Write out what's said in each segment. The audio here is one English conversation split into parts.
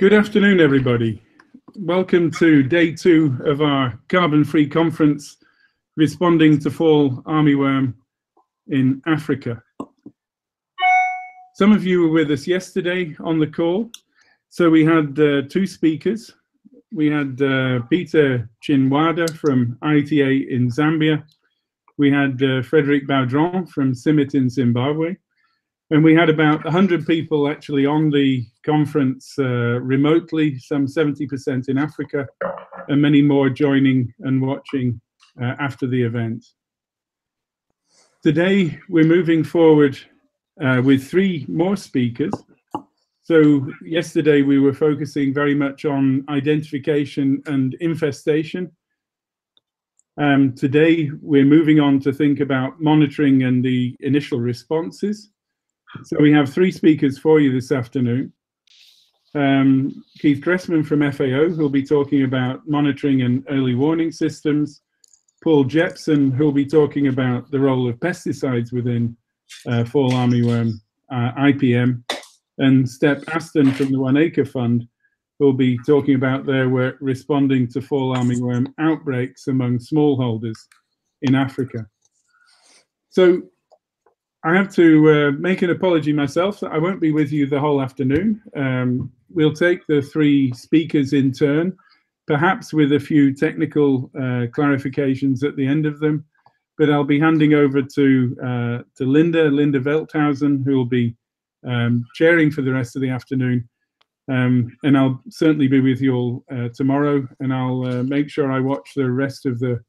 Good afternoon, everybody. Welcome to day 2 of our carbon-free conference, responding to fall armyworm in Africa. Some of you were with us yesterday on the call. So we had 2 speakers. We had Peter Chinwada from ITA in Zambia. We had Frederic Baudron from CIMMYT in Zimbabwe. And we had about 100 people actually on the conference remotely, some 70% in Africa, and many more joining and watching after the event. Today, we're moving forward with 3 more speakers. So yesterday, we were focusing very much on identification and infestation. Today, we're moving on to think about monitoring and the initial responses. So we have 3 speakers for you this afternoon. Keith Cressman from FAO, who'll be talking about monitoring and early warning systems. Paul Jepson, who'll be talking about the role of pesticides within Fall Armyworm IPM. And Aston from the Acre Fund, who'll be talking about their work responding to fall armyworm outbreaks among smallholders in Africa. So I have to make an apology myself that I won't be with you the whole afternoon. We'll take the 3 speakers in turn, perhaps with a few technical clarifications at the end of them. But I'll be handing over to Linda Velthausen, who will be chairing for the rest of the afternoon. And I'll certainly be with you all tomorrow, and I'll make sure I watch the rest of the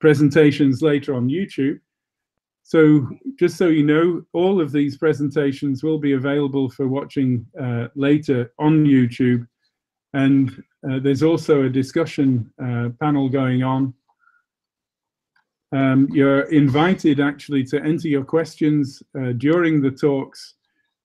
presentations later on YouTube. So just so you know, all of these presentations will be available for watching later on YouTube. And there's also a discussion panel going on. You're invited actually to enter your questions during the talks,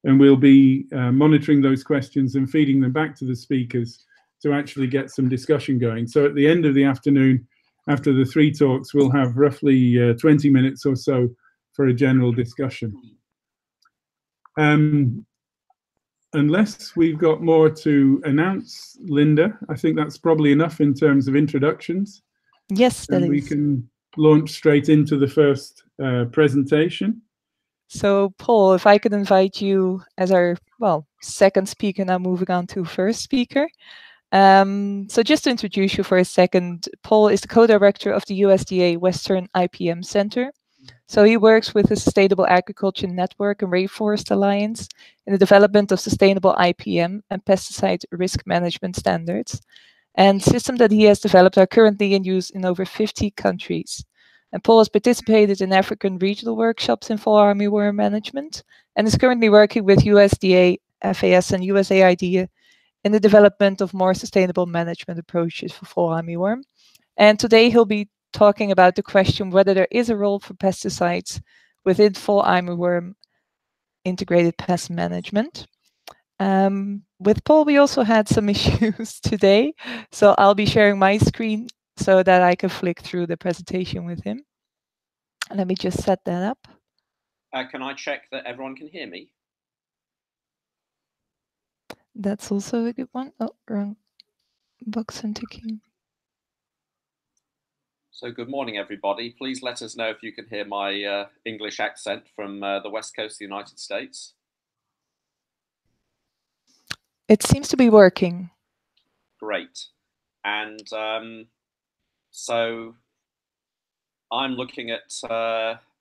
and we'll be monitoring those questions and feeding them back to the speakers to actually get some discussion going. So at the end of the afternoon, after the 3 talks, we'll have roughly 20 minutes or so for a general discussion. Unless we've got more to announce, Linda, I think that's probably enough in terms of introductions. Yes, that is. We can launch straight into the first presentation. So, Paul, if I could invite you as our, second speaker, now moving on to first speaker. So just to introduce you for a second, Paul is the co-director of the USDA Western IPM Center. So he works with the Sustainable Agriculture Network and Rainforest Alliance in the development of sustainable IPM and pesticide risk management standards. And systems that he has developed are currently in use in over 50 countries. And Paul has participated in African regional workshops in fall armyworm management and is currently working with USDA, FAS, and USAID in the development of more sustainable management approaches for fall armyworm. And today he'll be talking about the question whether there is a role for pesticides within fall armyworm integrated pest management. With Paul, we also had some issues today, so I'll be sharing my screen so that I can flick through the presentation with him. Let me just set that up. Can I check that everyone can hear me? That's also a good one. Oh, wrong box and ticking. So good morning, everybody. Please let us know if you can hear my English accent from the West Coast of the United States. It seems to be working. Great. And so I'm looking at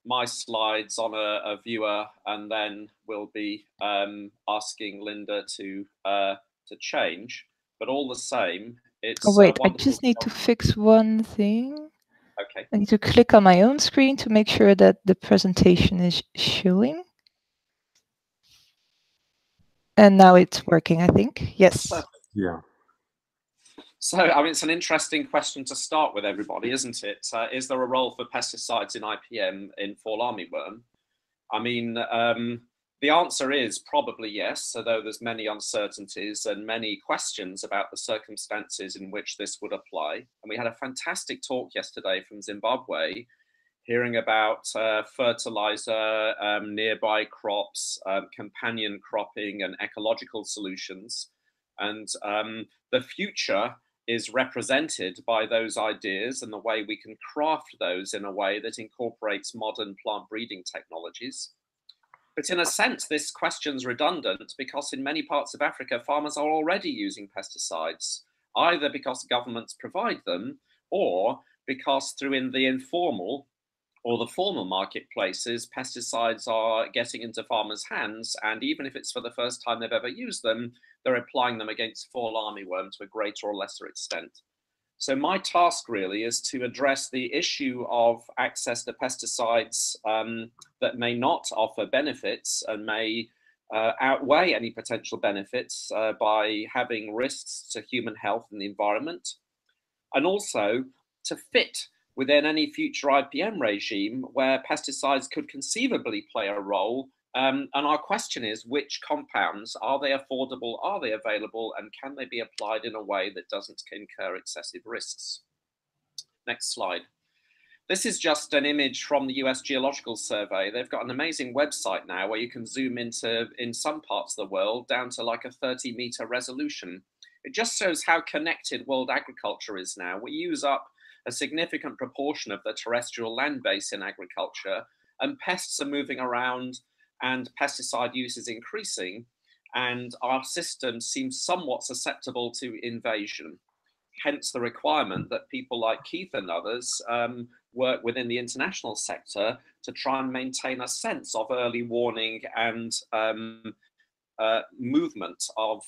my slides on a viewer, and then we'll be asking Linda to change. But all the same, it's oh wait, I just need to fix one thing. Okay. I need to click on my own screen to make sure that the presentation is showing. And now it's working, I think. Yes. Perfect. Yeah. So, I mean, it's an interesting question to start with, everybody, isn't it? Is there a role for pesticides in IPM in fall armyworm? I mean, the answer is probably yes, although there's many uncertainties and many questions about the circumstances in which this would apply. And we had a fantastic talk yesterday from Zimbabwe, hearing about fertilizer, nearby crops, companion cropping and ecological solutions. And the future is represented by those ideas and the way we can craft those in a way that incorporates modern plant breeding technologies. But in a sense, this question's redundant because in many parts of Africa, farmers are already using pesticides, either because governments provide them or because through the informal or the formal marketplaces, pesticides are getting into farmers' hands, and even if it's for the first time they've ever used them, they're applying them against fall armyworm to a greater or lesser extent. So my task really is to address the issue of access to pesticides that may not offer benefits and may outweigh any potential benefits by having risks to human health and the environment, and also to fit within any future IPM regime where pesticides could conceivably play a role. And our question is, which compounds, are they affordable, are they available, and can they be applied in a way that doesn't incur excessive risks? Next slide. This is just an image from the US Geological Survey. They've got an amazing website now where you can zoom into, in some parts of the world, down to like a 30-meter resolution. It just shows how connected world agriculture is now. We use up a significant proportion of the terrestrial land base in agriculture, and pests are moving around and pesticide use is increasing, and our system seems somewhat susceptible to invasion. Hence the requirement that people like Keith and others work within the international sector to try and maintain a sense of early warning and movement of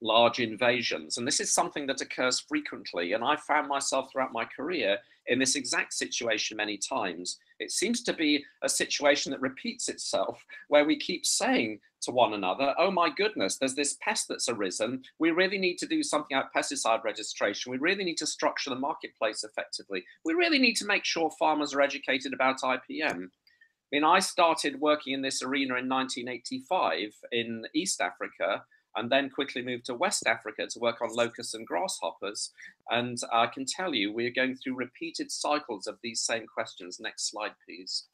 large invasions. And this is something that occurs frequently. And I found myself throughout my career in this exact situation many times. It seems to be a situation that repeats itself, where we keep saying to one another, oh my goodness, there's this pest that's arisen. We really need to do something about pesticide registration. We really need to structure the marketplace effectively. We really need to make sure farmers are educated about IPM. I mean, I started working in this arena in 1985 in East Africa, and then quickly moved to West Africa to work on locusts and grasshoppers. And I can tell you, we're going through repeated cycles of these same questions. Next slide, please.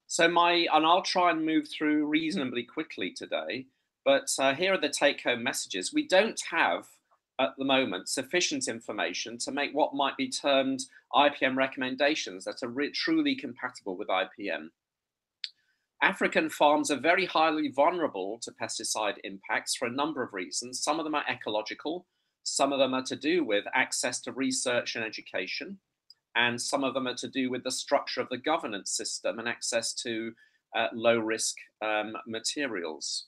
So and I'll try and move through reasonably quickly today, but here are the take-home messages. We don't have, at the moment, sufficient information to make what might be termed IPM recommendations that are truly compatible with IPM. African farms are very highly vulnerable to pesticide impacts for a number of reasons. Some of them are ecological, some of them are to do with access to research and education, and some of them are to do with the structure of the governance system and access to low-risk materials.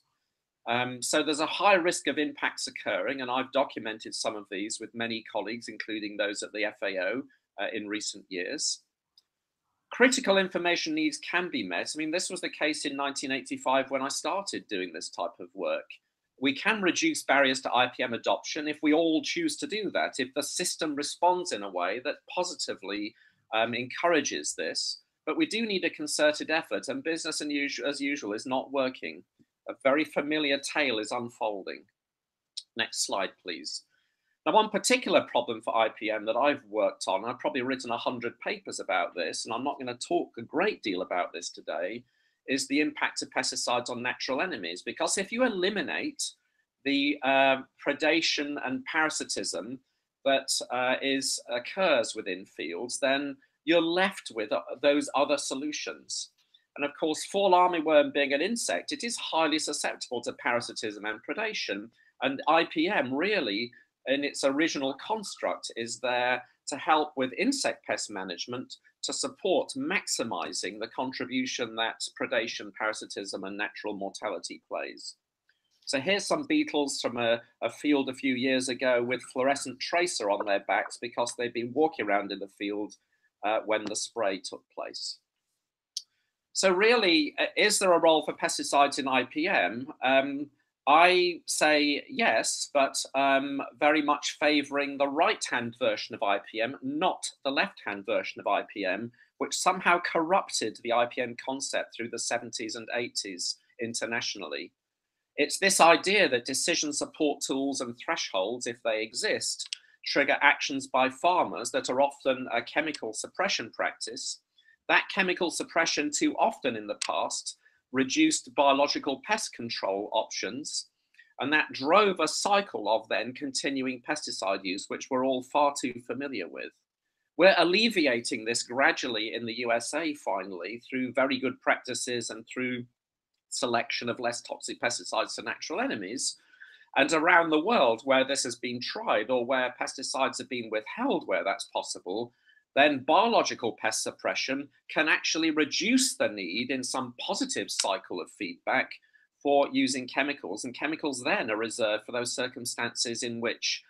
So there's a high risk of impacts occurring, and I've documented some of these with many colleagues, including those at the FAO in recent years. Critical information needs can be met. I mean, this was the case in 1985 when I started doing this type of work. We can reduce barriers to IPM adoption if we all choose to do that, if the system responds in a way that positively encourages this. But we do need a concerted effort, and business as usual is not working. A very familiar tale is unfolding. Next slide, please. Now, one particular problem for IPM that I've worked on, I've probably written 100 papers about this, and I'm not going to talk a great deal about this today, is the impact of pesticides on natural enemies. Because if you eliminate the predation and parasitism that occurs within fields, then you're left with those other solutions. And of course, fall armyworm being an insect, it is highly susceptible to parasitism and predation. And IPM really, in its original construct, is there to help with insect pest management to support maximizing the contribution that predation, parasitism, and natural mortality plays. So here's some beetles from a field a few years ago with fluorescent tracer on their backs because they've been walking around in the field when the spray took place. So really, is there a role for pesticides in IPM? I say yes, but very much favoring the right-hand version of IPM, not the left-hand version of IPM, which somehow corrupted the IPM concept through the 70s and 80s internationally. It's this idea that decision support tools and thresholds, if they exist, trigger actions by farmers that are often a chemical suppression practice. That chemical suppression too often in the past reduced biological pest control options, and that drove a cycle of then continuing pesticide use, which we're all far too familiar with. We're alleviating this gradually in the USA finally through very good practices and through selection of less toxic pesticides to natural enemies. And around the world where this has been tried or where pesticides have been withheld where that's possible, then biological pest suppression can actually reduce the need in some positive cycle of feedback for using chemicals. And chemicals then are reserved for those circumstances in which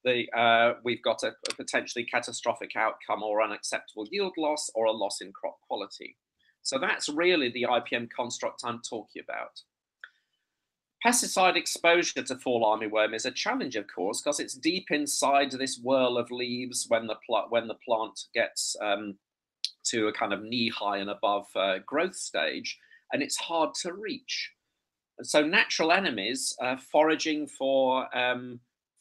we've got a potentially catastrophic outcome or unacceptable yield loss or a loss in crop quality. So that's really the IPM construct I'm talking about. Pesticide exposure to fall armyworm is a challenge, of course, because it's deep inside this whirl of leaves when the plant gets to a kind of knee-high and above growth stage, and it's hard to reach. And so natural enemies foraging for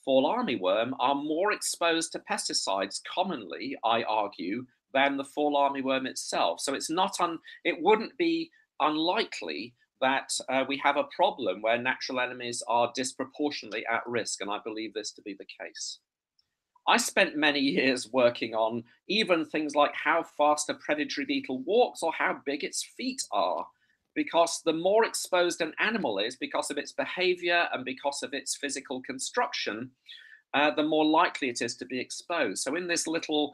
fall armyworm are more exposed to pesticides commonly, I argue, than the fall armyworm itself. So it's not it wouldn't be unlikely that we have a problem where natural enemies are disproportionately at risk, and I believe this to be the case. I spent many years working on even things like how fast a predatory beetle walks or how big its feet are, because the more exposed an animal is because of its behavior and because of its physical construction, the more likely it is to be exposed. So in this little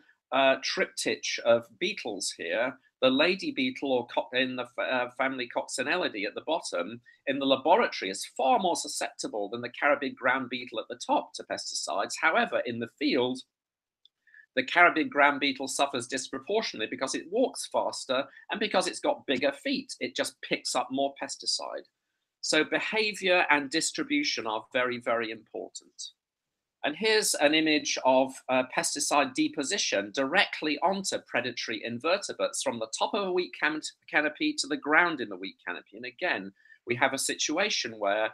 triptych of beetles here, the lady beetle, or in the family Coccinellidae at the bottom, in the laboratory is far more susceptible than the Caribbean ground beetle at the top to pesticides. However, in the field, the Caribbean ground beetle suffers disproportionately because it walks faster and because it's got bigger feet. It just picks up more pesticide. So behavior and distribution are very, very important. And here's an image of pesticide deposition directly onto predatory invertebrates from the top of a wheat canopy to the ground in the wheat canopy. And again, we have a situation where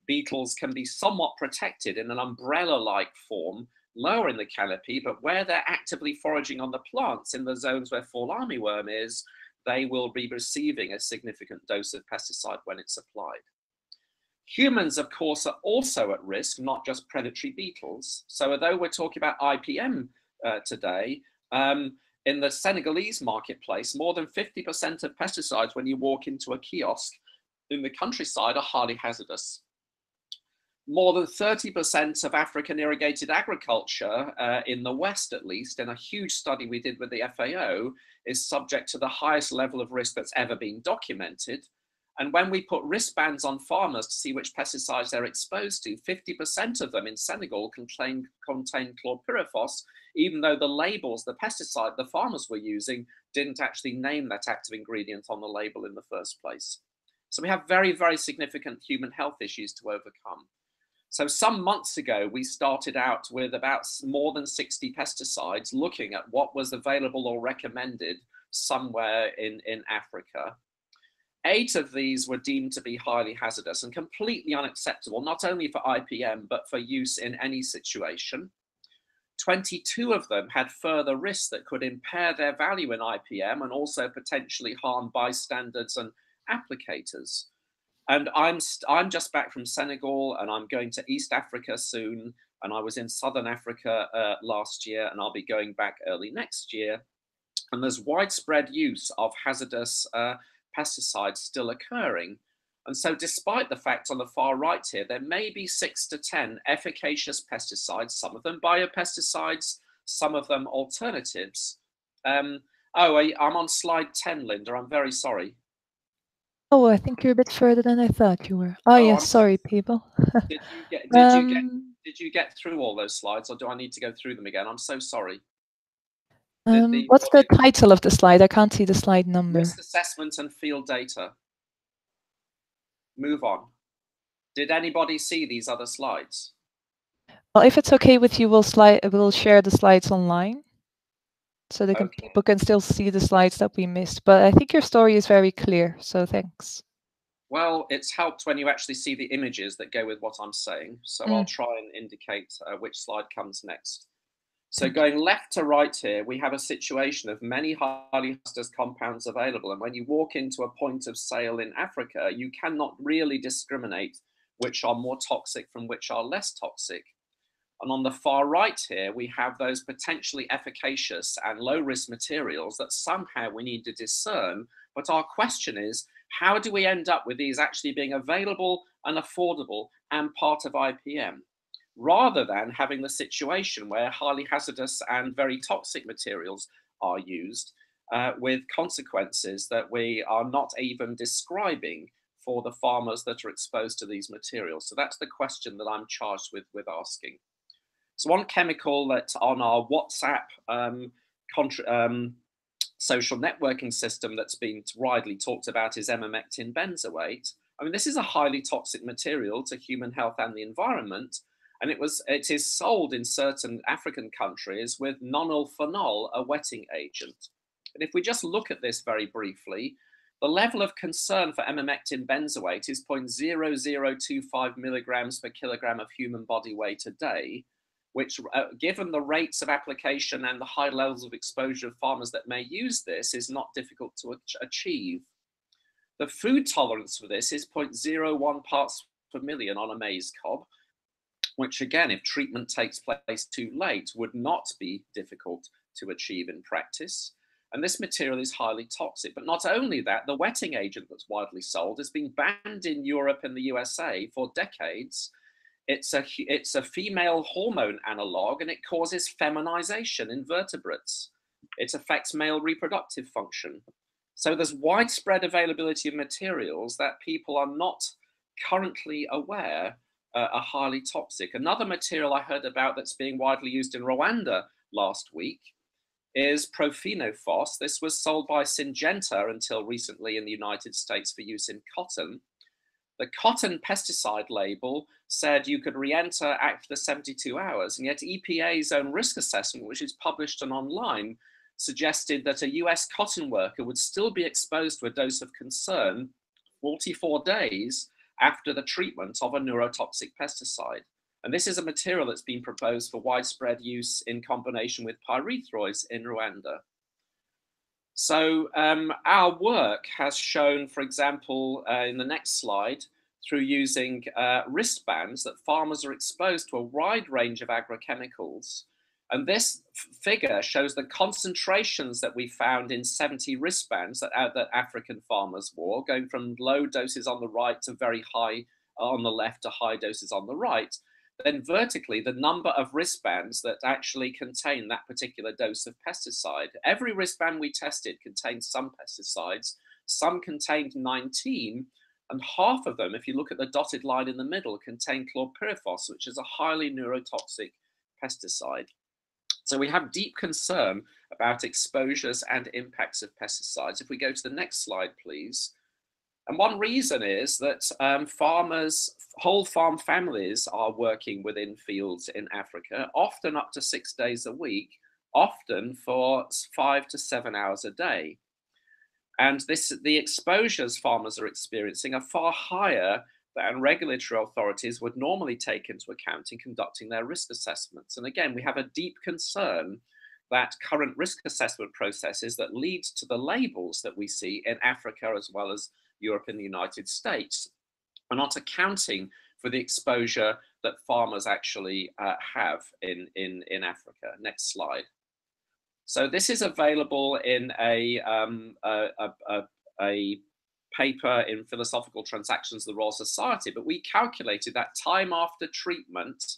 beetles can be somewhat protected in an umbrella-like form lower in the canopy, but where they're actively foraging on the plants in the zones where fall armyworm is, they will be receiving a significant dose of pesticide when it's applied. Humans, of course, are also at risk, not just predatory beetles. So although we're talking about IPM today, in the Senegalese marketplace, more than 50% of pesticides when you walk into a kiosk in the countryside are highly hazardous. More than 30% of African irrigated agriculture in the West, at least, in a huge study we did with the FAO, is subject to the highest level of risk that's ever been documented. And when we put wristbands on farmers to see which pesticides they're exposed to, 50% of them in Senegal contain chlorpyrifos, even though the labels, the pesticide the farmers were using, didn't actually name that active ingredient on the label in the first place. So we have very, very significant human health issues to overcome. So some months ago, we started out with about more than 60 pesticides, looking at what was available or recommended somewhere in Africa. 8 of these were deemed to be highly hazardous and completely unacceptable, not only for IPM, but for use in any situation. 22 of them had further risks that could impair their value in IPM and also potentially harm bystanders and applicators. And I'm just back from Senegal, and I'm going to East Africa soon. And I was in Southern Africa last year, and I'll be going back early next year. And there's widespread use of hazardous pesticides still occurring. And so despite the fact on the far right here, there may be 6 to 10 efficacious pesticides, some of them biopesticides, some of them alternatives. I'm on slide 10, Linda, I'm very sorry. Oh, I think you're a bit further than I thought you were. Oh, yes, sorry, people. Did you get through all those slides, or do I need to go through them again? I'm so sorry. What's the title of the slide? I can't see the slide number. Risk assessment and field data. Move on. Did anybody see these other slides? Well, if it's okay with you, we'll share the slides online, so they people can still see the slides that we missed. But I think your story is very clear, so thanks. Well, it's helped when you actually see the images that go with what I'm saying. So I'll try and indicate which slide comes next. So going left to right here, we have a situation of many highly hazardous compounds available. And when you walk into a point of sale in Africa, you cannot really discriminate which are more toxic from which are less toxic. And on the far right here, we have those potentially efficacious and low-risk materials that somehow we need to discern. But our question is, how do we end up with these actually being available and affordable and part of IPM? Rather than having the situation where highly hazardous and very toxic materials are used with consequences that we are not even describing for the farmers that are exposed to these materials. So that's the question that I'm charged with asking. So one chemical that on our WhatsApp social networking system that's been widely talked about is emamectin benzoate. I mean, this is a highly toxic material to human health and the environment. And it is sold in certain African countries with nonylphenol, a wetting agent. And if we just look at this very briefly, the level of concern for emamectin benzoate is 0.0025 milligrams per kilogram of human body weight a day, which given the rates of application and the high levels of exposure of farmers that may use this is not difficult to achieve. The food tolerance for this is 0.01 parts per million on a maize cob, which again, if treatment takes place too late, would not be difficult to achieve in practice. And this material is highly toxic. But not only that, the wetting agent that's widely sold has been banned in Europe and the USA for decades. It's a female hormone analog, and it causes feminization in vertebrates. It affects male reproductive function. So there's widespread availability of materials that people are not currently aware are highly toxic. Another material I heard about that's being widely used in Rwanda last week is profenofos. This was sold by Syngenta until recently in the United States for use in cotton. The cotton pesticide label said you could re-enter after 72 hours, and yet EPA's own risk assessment, which is published and online, suggested that a US cotton worker would still be exposed to a dose of concern 44 days after the treatment of a neurotoxic pesticide. And this is a material that's been proposed for widespread use in combination with pyrethroids in Rwanda. So our work has shown, for example, in the next slide, through using wristbands, that farmers are exposed to a wide range of agrochemicals. And this figure shows the concentrations that we found in 70 wristbands that African farmers wore, going from low doses on the right to very high on the left to high doses on the right. Then vertically, the number of wristbands that actually contain that particular dose of pesticide. Every wristband we tested contained some pesticides, some contained 19, and half of them, if you look at the dotted line in the middle, contain chlorpyrifos, which is a highly neurotoxic pesticide. So we have deep concern about exposures and impacts of pesticides. If we go to the next slide, please. And one reason is that farmers, whole farm families are working within fields in Africa, often up to 6 days a week, often for 5 to 7 hours a day. And the exposures farmers are experiencing are far higher than regulatory authorities would normally take into account in conducting their risk assessments. And again, we have a deep concern that current risk assessment processes that lead to the labels that we see in Africa as well as Europe and the United States are not accounting for the exposure that farmers actually have in Africa. Next slide. So this is available in a paper in Philosophical Transactions of the Royal Society, but we calculated that time after treatment,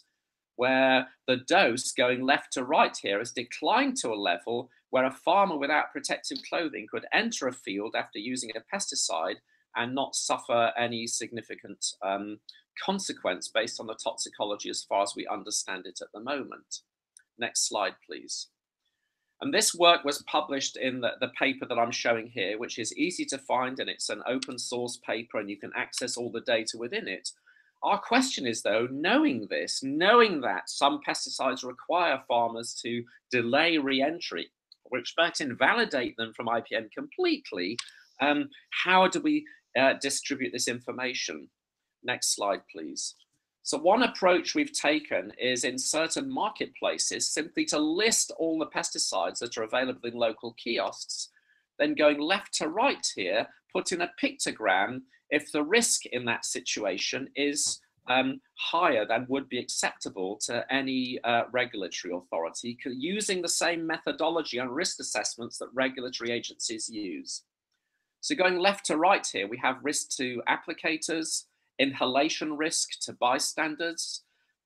where the dose going left to right here has declined to a level where a farmer without protective clothing could enter a field after using a pesticide and not suffer any significant consequence based on the toxicology as far as we understand it at the moment. Next slide, please. And this work was published in the paper that I'm showing here, which is easy to find, and it's an open source paper and you can access all the data within it. Our question is, though, knowing this, knowing that some pesticides require farmers to delay re-entry, which might invalidate them from IPM completely, how do we distribute this information. Next slide, please. So one approach we've taken is in certain marketplaces simply to list all the pesticides that are available in local kiosks, then going left to right here, put in a pictogram if the risk in that situation is higher than would be acceptable to any regulatory authority, using the same methodology and risk assessments that regulatory agencies use. So going left to right here, we have risk to applicators, inhalation risk to bystanders,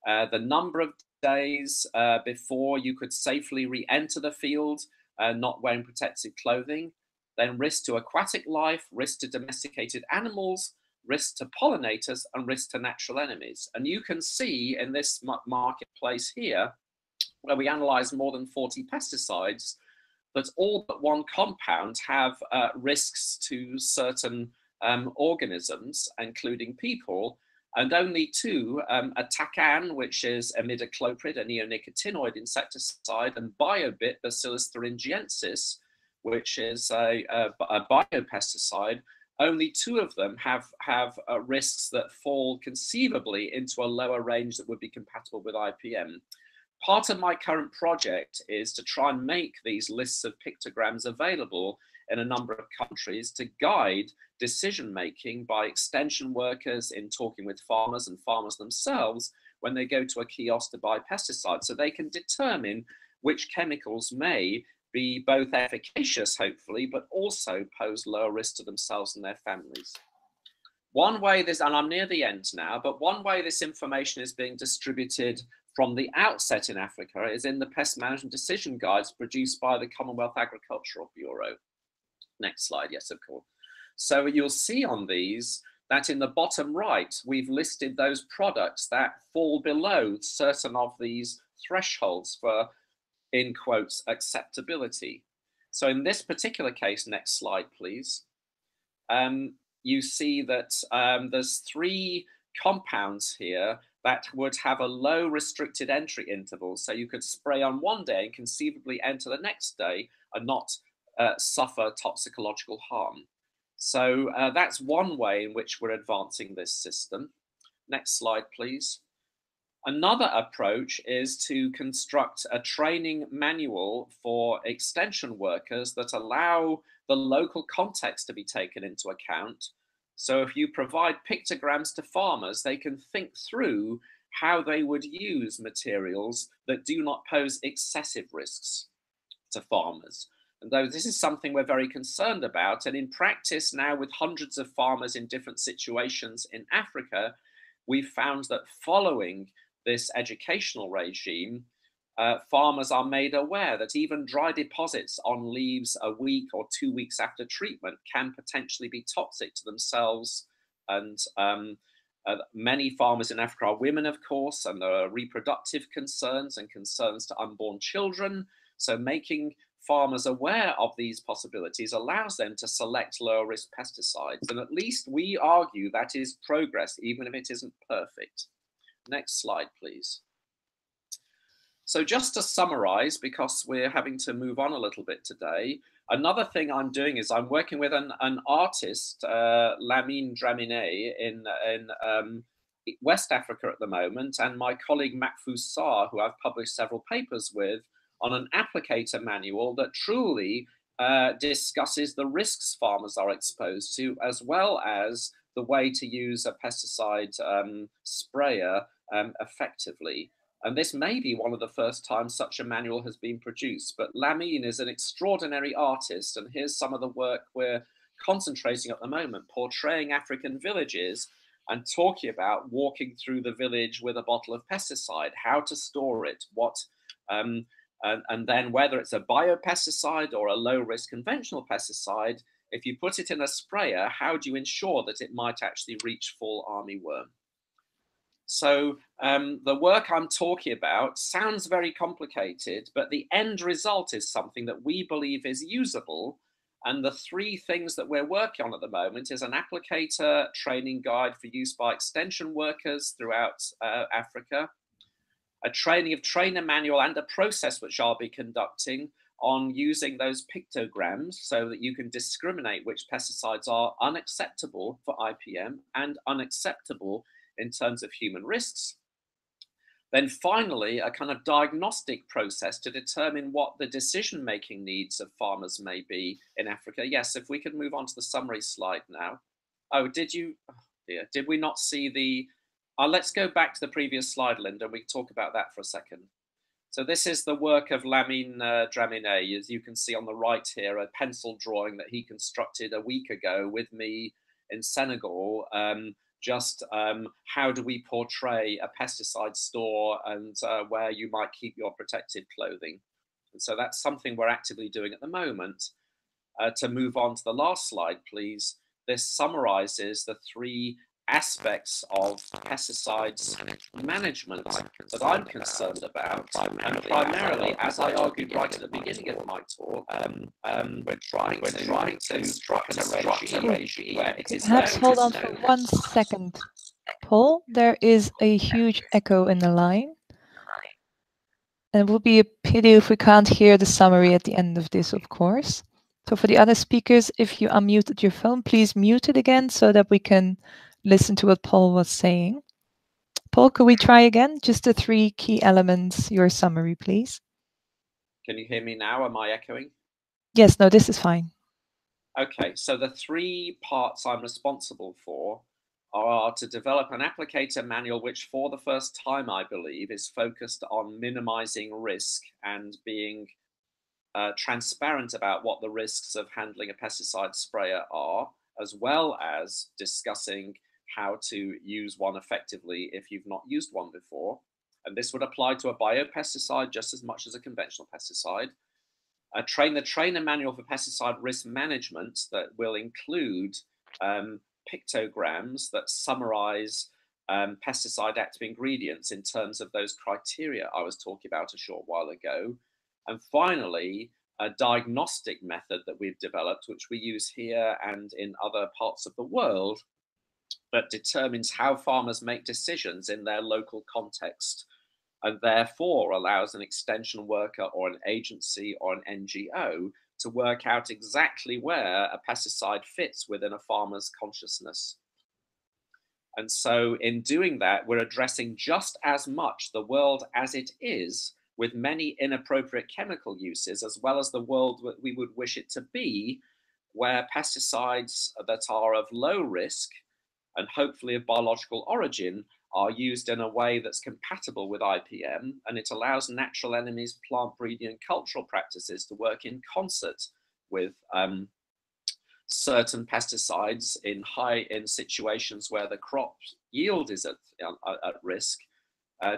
the number of days before you could safely re-enter the field not wearing protective clothing, then risk to aquatic life, risk to domesticated animals, risk to pollinators, and risk to natural enemies. And you can see in this marketplace here, where we analyze more than 40 pesticides, that all but one compound have risks to certain organisms, including people, and only two, atacan, which is imidacloprid, a neonicotinoid insecticide, and biobit, Bacillus thuringiensis, which is a biopesticide. Only two of them have risks that fall conceivably into a lower range that would be compatible with IPM. Part of my current project is to try and make these lists of pictograms available in a number of countries to guide decision-making by extension workers in talking with farmers and farmers themselves when they go to a kiosk to buy pesticides, so they can determine which chemicals may be both efficacious, hopefully, but also pose lower risk to themselves and their families. One way this, and I'm near the end now, but one way this information is being distributed from the outset in Africa is in the pest management decision guides produced by the Commonwealth Agricultural Bureau. Next slide, yes, of course. So you'll see on these that in the bottom right, we've listed those products that fall below certain of these thresholds for, in quotes, acceptability. So in this particular case, next slide, please, you see that there's 3 compounds here that would have a low restricted entry interval. So you could spray on one day and conceivably enter the next day and not suffer toxicological harm. So that's one way in which we're advancing this system. Next slide, please. Another approach is to construct a training manual for extension workers that allow the local context to be taken into account. So if you provide pictograms to farmers, they can think through how they would use materials that do not pose excessive risks to farmers. And though this is something we're very concerned about, and in practice now with hundreds of farmers in different situations in Africa, we've found that following this educational regime, farmers are made aware that even dry deposits on leaves a week or 2 weeks after treatment can potentially be toxic to themselves. And many farmers in Africa are women, of course, and there are reproductive concerns and concerns to unborn children. So making farmers aware of these possibilities allows them to select lower risk pesticides. And at least we argue that is progress, even if it isn't perfect. Next slide, please. So just to summarize, because we're having to move on a little bit today, another thing I'm doing is I'm working with an artist, Lamine Dramine, in West Africa at the moment, and my colleague Mahfouz Sarr, who I've published several papers with, on an applicator manual that truly discusses the risks farmers are exposed to, as well as the way to use a pesticide sprayer effectively. And this may be one of the first times such a manual has been produced. But Lamine is an extraordinary artist, and here's some of the work we're concentrating at the moment, portraying African villages and talking about walking through the village with a bottle of pesticide, how to store it, what, and then whether it's a biopesticide or a low-risk conventional pesticide, if you put it in a sprayer, how do you ensure that it might actually reach fall armyworm? So the work I'm talking about sounds very complicated, but the end result is something that we believe is usable. And the 3 things that we're working on at the moment is an applicator training guide for use by extension workers throughout Africa, a training of trainer manual and a process which I'll be conducting on using those pictograms so that you can discriminate which pesticides are unacceptable for IPM and unacceptable in terms of human risks. Then finally, a kind of diagnostic process to determine what the decision-making needs of farmers may be in Africa. Yes, if we could move on to the summary slide now. Oh, did we not see the, let's go back to the previous slide, Linda, we can talk about that for a second. So this is the work of Lamine Dramine, as you can see on the right here, a pencil drawing that he constructed a week ago with me in Senegal. How do we portray a pesticide store and where you might keep your protective clothing. And so that's something we're actively doing at the moment. To move on to the last slide, please. This summarizes the 3 aspects of pesticides management that I'm concerned about, and primarily, as I argued right at the beginning of my talk, we're trying to structure a regime where it is perhaps hold on for 1 second, Paul. There is a huge echo in the line, and it would be a pity if we can't hear the summary at the end of this, of course. So for the other speakers, if you unmuted your phone, please mute it again so that we can listen to what Paul was saying. Paul, could we try again? Just the 3 key elements, your summary, please. Can you hear me now? Am I echoing? Yes, no, this is fine. Okay, so the 3 parts I'm responsible for are to develop an applicator manual, which for the first time, I believe, is focused on minimizing risk and being transparent about what the risks of handling a pesticide sprayer are, as well as discussing how to use one effectively if you've not used one before. And this would apply to a biopesticide just as much as a conventional pesticide. Train the trainer manual for pesticide risk management that will include pictograms that summarize pesticide active ingredients in terms of those criteria I was talking about a short while ago. And finally, a diagnostic method that we've developed, which we use here and in other parts of the world, that determines how farmers make decisions in their local context, and therefore allows an extension worker or an agency or an NGO to work out exactly where a pesticide fits within a farmer's consciousness. And so in doing that, we're addressing just as much the world as it is, with many inappropriate chemical uses, as well as the world that we would wish it to be, where pesticides that are of low risk and hopefully of biological origin are used in a way that's compatible with IPM, and it allows natural enemies, plant breeding and cultural practices to work in concert with certain pesticides in situations where the crop yield is at risk,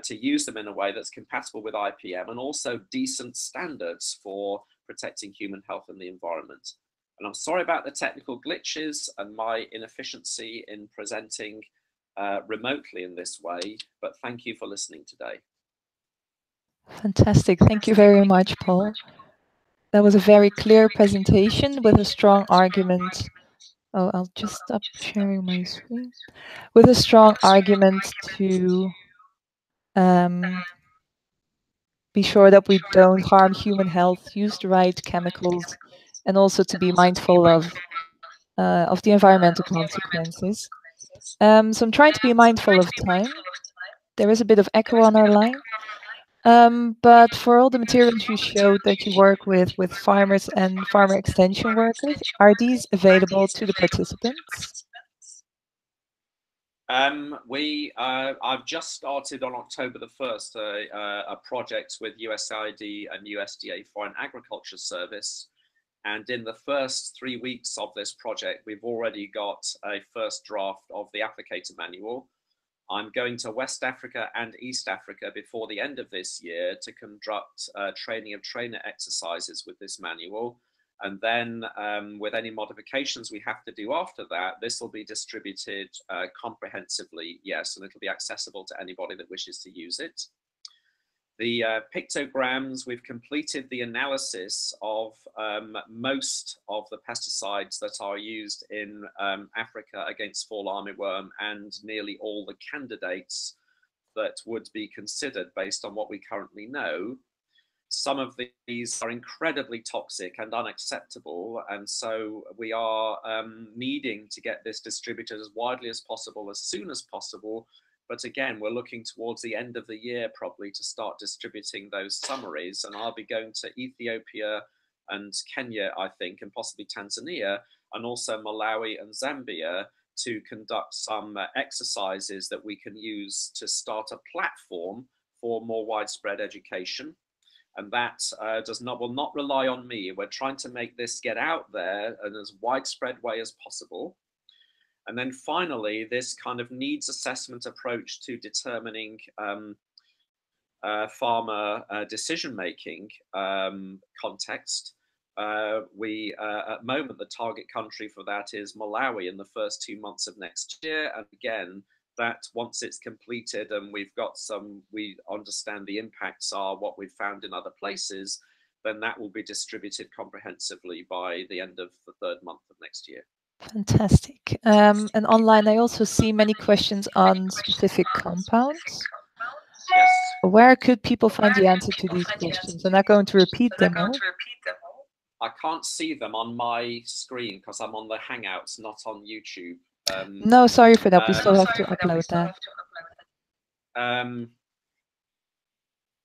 to use them in a way that's compatible with IPM and also decent standards for protecting human health and the environment. And I'm sorry about the technical glitches and my inefficiency in presenting remotely in this way, but thank you for listening today. Fantastic. Thank you very much, Paul. That was a very clear presentation with a strong argument. Oh, I'll just stop sharing my screen. With a strong argument to be sure that we don't harm human health, use the right chemicals, and also to be mindful of the environmental consequences. So I'm trying to be mindful of time. There is a bit of echo on our line. But for all the materials you showed that you work with farmers and farmer extension workers, are these available to the participants? I've just started on October the 1st a project with USAID and USDA Foreign Agriculture Service. And in the first 3 weeks of this project, we've already got a first draft of the applicator manual. I'm going to West Africa and East Africa before the end of this year to conduct training of trainer exercises with this manual. And then with any modifications we have to do after that, this will be distributed comprehensively, yes, and it'll be accessible to anybody that wishes to use it. The pictograms, we've completed the analysis of most of the pesticides that are used in Africa against fall armyworm and nearly all the candidates that would be considered based on what we currently know. some of these are incredibly toxic and unacceptable, and so we are needing to get this distributed as widely as possible, as soon as possible. But again, we're looking towards the end of the year probably to start distributing those summaries, and I'll be going to Ethiopia and Kenya, I think, and possibly Tanzania, and also Malawi and Zambia to conduct some exercises that we can use to start a platform for more widespread education. And that will not rely on me. We're trying to make this get out there in as widespread way as possible. And then finally, this kind of needs assessment approach to determining farmer decision-making context. At the moment, the target country for that is Malawi in the first 2 months of next year. And again, that once it's completed and we understand the impacts are what we've found in other places, then that will be distributed comprehensively by the end of the 3rd month of next year. Fantastic. And online, I also see many questions on specific compounds. Yes. Where could people find the answer to these questions? I'm not going to repeat them all. I can't see them on my screen because I'm on the Hangouts, not on YouTube. No, sorry for that. We still have to upload that.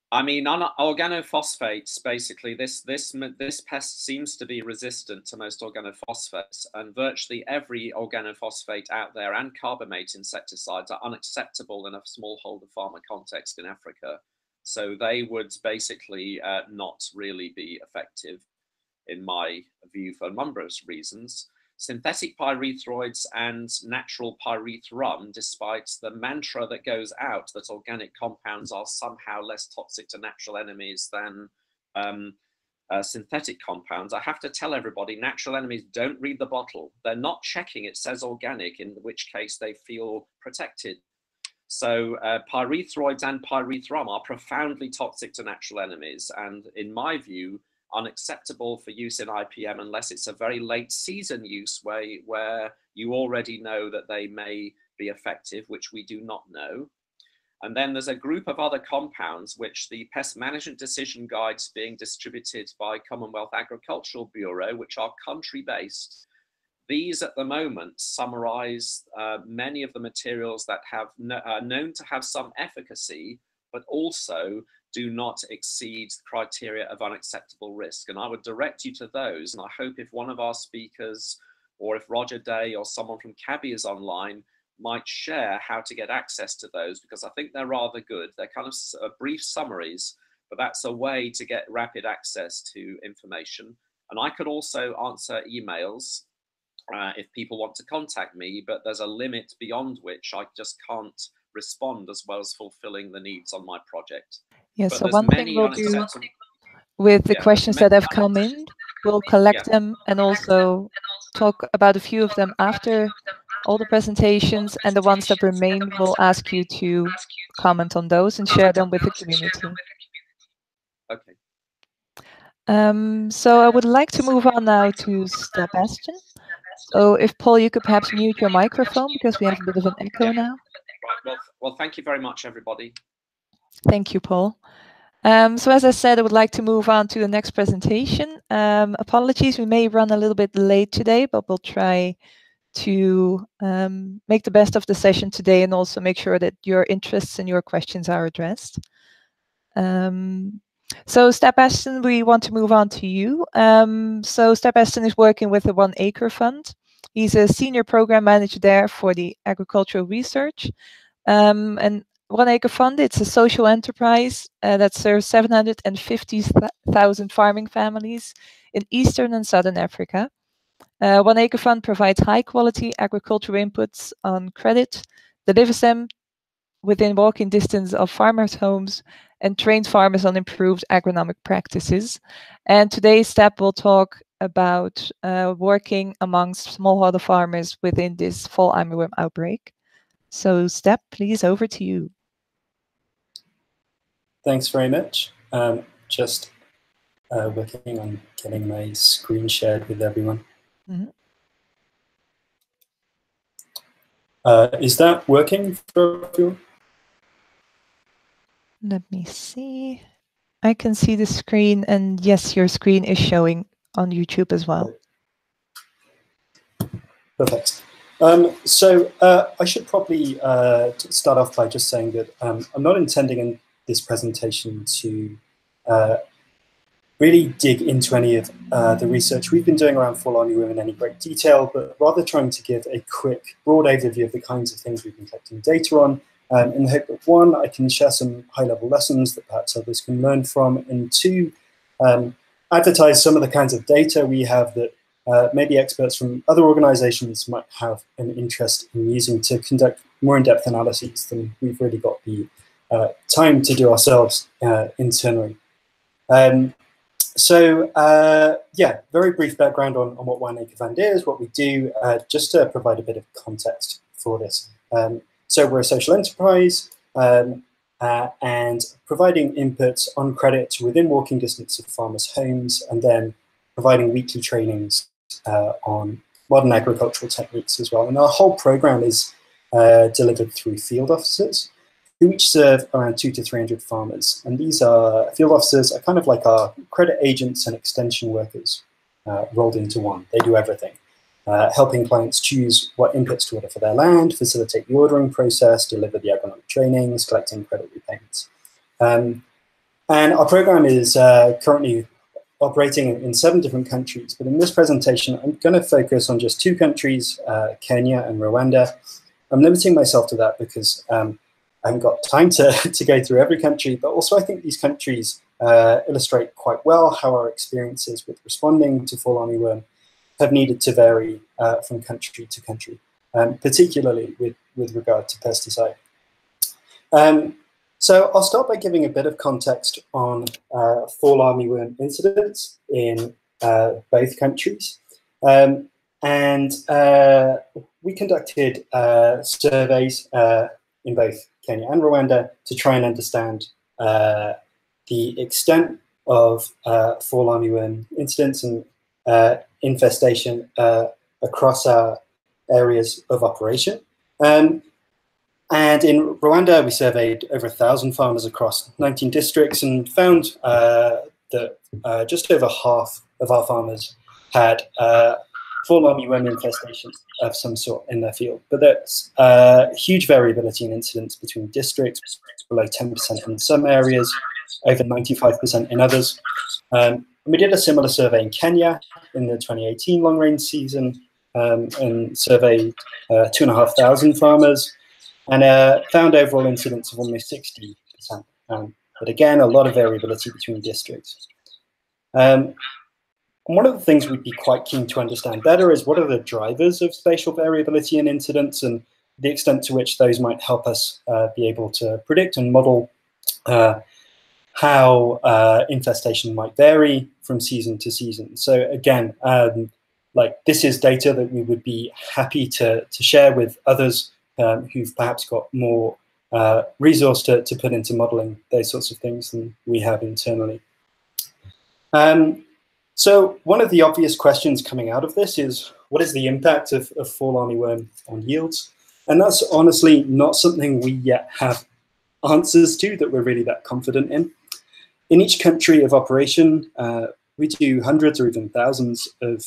I mean, on organophosphates, basically, this pest seems to be resistant to most organophosphates, and virtually every organophosphate out there and carbamate insecticides are unacceptable in a smallholder farmer context in Africa. So they would basically not really be effective, in my view, for a number of reasons. Synthetic pyrethroids and natural pyrethrum, despite the mantra that goes out that organic compounds are somehow less toxic to natural enemies than synthetic compounds, I have to tell everybody, natural enemies don't read the bottle. They're not checking it says organic, in which case they feel protected. So pyrethroids and pyrethrum are profoundly toxic to natural enemies, and in my view, unacceptable for use in IPM unless it's a very late season use where you already know that they may be effective, which we do not know. And then there's a group of other compounds which the pest management decision guides being distributed by Commonwealth Agricultural Bureau, which are country-based. These at the moment summarize many of the materials that are known to have some efficacy, but also do not exceed the criteria of unacceptable risk. And I would direct you to those. And I hope if one of our speakers, or if Roger Day or someone from CABI is online, might share how to get access to those, because I think they're rather good. They're kind of brief summaries, but that's a way to get rapid access to information. And I could also answer emails if people want to contact me, but there's a limit beyond which I just can't respond as well as fulfilling the needs on my project. Yes, But so one thing we'll do with the questions that have come in, we'll collect them and also talk about a few of them after all the presentations, and the ones that remain, we'll ask you to comment on those and share them with the community. Okay. So I would like to move on now to Aston. So if Paul, you could perhaps mute your microphone because we have a bit of an echo now. Right. Well, thank you very much, everybody. Thank you, Paul. So as I said, I would like to move on to the next presentation. Apologies, we may run a little bit late today, but we'll try to make the best of the session today and also make sure that your interests and your questions are addressed. So Aston, we want to move on to you. So Aston is working with the Acre Fund. He's a senior program manager there for the agricultural research. And Acre Fund, it's a social enterprise that serves 750,000 farming families in Eastern and Southern Africa. Acre Fund provides high-quality agricultural inputs on credit, delivers them within walking distance of farmers' homes, and trains farmers on improved agronomic practices. And today's step will talk about working amongst smallholder farmers within this fall armyworm outbreak. So Step, please, over to you. Thanks very much. Just working on getting my screen shared with everyone. Mm-hmm. Is that working for you? Let me see. I can see the screen, and yes, your screen is showing on YouTube as well. Perfect. So I should probably start off by just saying that I'm not intending in this presentation to really dig into any of the research we've been doing around fall armyworm in any great detail, but rather trying to give a quick, broad overview of the kinds of things we've been collecting data on, in the hope that, one, I can share some high-level lessons that perhaps others can learn from, and two, advertise some of the kinds of data we have that maybe experts from other organizations might have an interest in using to conduct more in-depth analyses than we've really got the time to do ourselves internally. Yeah, very brief background on what Acre Fund is, what we do, just to provide a bit of context for this. So we're a social enterprise and providing inputs on credit within walking distance of farmers' homes, and then providing weekly trainings on modern agricultural techniques as well. And our whole program is delivered through field officers, who each serve around 200 to 300 farmers. And these are field officers are kind of like our credit agents and extension workers rolled into one. They do everything, helping clients choose what inputs to order for their land, facilitate the ordering process, deliver the agronomic trainings, collecting credit repayments. And our program is currently operating in 7 different countries. But in this presentation, I'm going to focus on just 2 countries, Kenya and Rwanda. I'm limiting myself to that because I haven't got time to go through every country, but also I think these countries illustrate quite well how our experiences with responding to fall armyworm have needed to vary from country to country, particularly with regard to pesticide. So I'll start by giving a bit of context on fall armyworm incidents in both countries. We conducted surveys in both Kenya and Rwanda to try and understand the extent of fall armyworm incidents and infestation across our areas of operation. And in Rwanda, we surveyed over 1,000 farmers across 19 districts and found that just over half of our farmers had fall armyworm infestation of some sort in their field. But there's huge variability in incidence between districts, below 10% in some areas, over 95% in others. And we did a similar survey in Kenya in the 2018 long-range season and surveyed 2,500 farmers and found overall incidence of almost 60%. But again, a lot of variability between districts. And one of the things we'd be quite keen to understand better is what are the drivers of spatial variability in incidence and the extent to which those might help us be able to predict and model how infestation might vary from season to season. So again, like this is data that we would be happy to share with others who've perhaps got more resource to put into modeling those sorts of things than we have internally. So one of the obvious questions coming out of this is, what is the impact of fall armyworm on yields? And that's honestly not something we yet have answers to that we're really that confident in. In each country of operation, we do hundreds or even thousands of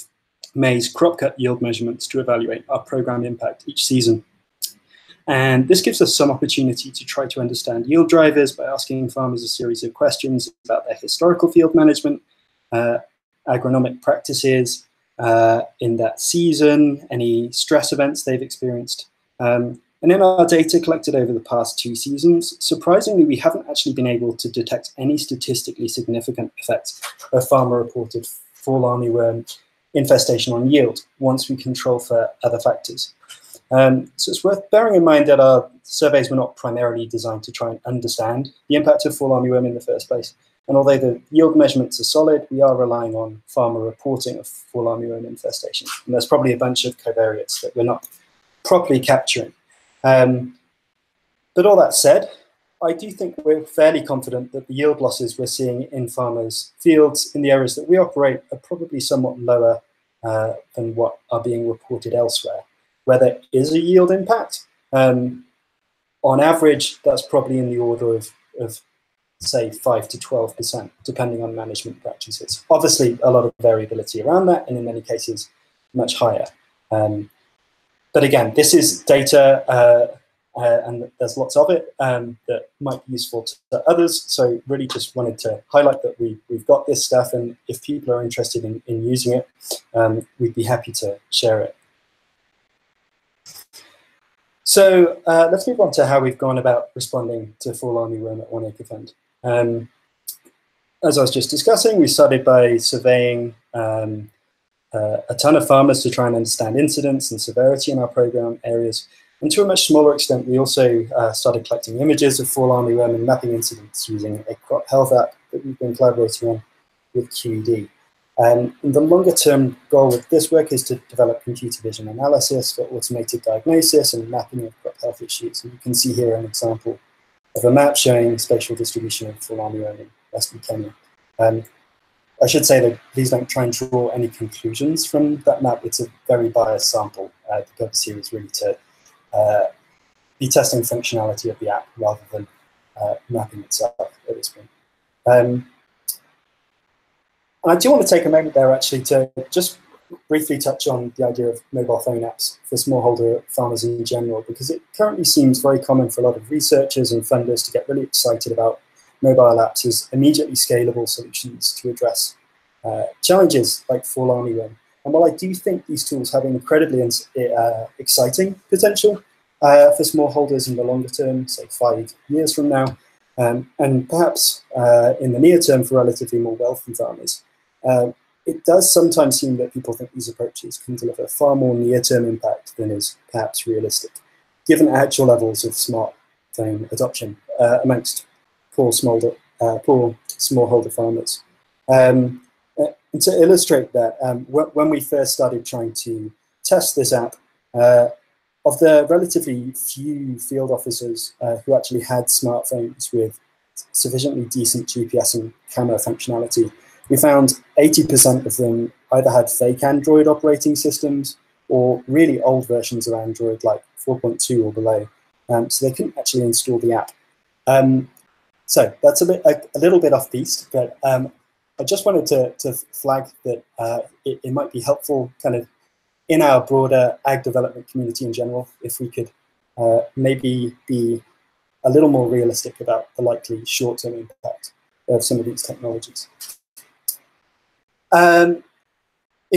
maize crop cut yield measurements to evaluate our program impact each season. And this gives us some opportunity to try to understand yield drivers by asking farmers a series of questions about their historical field management, agronomic practices in that season, any stress events they've experienced. And in our data collected over the past 2 seasons, surprisingly, we haven't actually been able to detect any statistically significant effects of farmer-reported fall armyworm infestation on yield once we control for other factors. So it's worth bearing in mind that our surveys were not primarily designed to try and understand the impact of fall armyworm in the first place. And although the yield measurements are solid, we are relying on farmer reporting of fall armyworm infestation. And there's probably a bunch of covariates that we're not properly capturing. But all that said, I do think we're fairly confident that the yield losses we're seeing in farmers' fields in the areas that we operate are probably somewhat lower than what are being reported elsewhere. Where there is a yield impact, on average, that's probably in the order of say 5 to 12%, depending on management practices. Obviously, a lot of variability around that, and in many cases, much higher. But again, this is data, and there's lots of it that might be useful to others. So really just wanted to highlight that we've got this stuff, and if people are interested in using it, we'd be happy to share it. So let's move on to how we've gone about responding to Fall Armyworm at 1 Acre Fund. As I was just discussing, we started by surveying a ton of farmers to try and understand incidence and severity in our program areas. And to a much smaller extent, we also started collecting images of Fall Armyworm and mapping incidents using a crop health app that we've been collaborating on with QED. And the longer term goal with this work is to develop computer vision analysis for automated diagnosis and mapping of crop health issues. And you can see here an example of a map showing spatial distribution of Fall Armyworm in Western Kenya. I should say that please don't try and draw any conclusions from that map. It's a very biased sample. The purpose here is really to be testing functionality of the app rather than mapping itself at this point. I do want to take a moment there actually to just briefly touch on the idea of mobile phone apps for smallholder farmers in general, because it currently seems very common for a lot of researchers and funders to get really excited about mobile apps as immediately scalable solutions to address challenges like Fall Armyworm. And while I do think these tools have incredibly exciting potential for smallholders in the longer term, say 5 years from now, and perhaps in the near term for relatively more wealthy farmers, it does sometimes seem that people think these approaches can deliver far more near-term impact than is perhaps realistic, given actual levels of smartphone adoption amongst poor smallholder farmers. And to illustrate that, when we first started trying to test this app, of the relatively few field officers who actually had smartphones with sufficiently decent GPS and camera functionality, we found 80% of them either had fake Android operating systems or really old versions of Android, like 4.2 or below, so they couldn't actually install the app. So that's a little bit off piste, but I just wanted to flag that it might be helpful kind of in our broader ag development community in general, if we could maybe be a little more realistic about the likely short-term impact of some of these technologies. In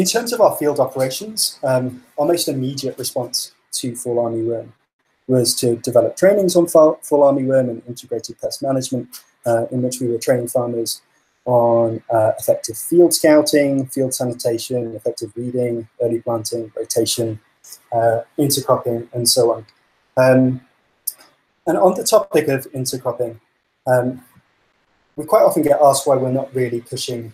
terms of our field operations, our most immediate response to Fall Armyworm was to develop trainings on Fall Armyworm and integrated pest management, in which we were training farmers on effective field scouting, field sanitation, effective weeding, early planting, rotation, intercropping, and so on. And on the topic of intercropping, we quite often get asked why we're not really pushing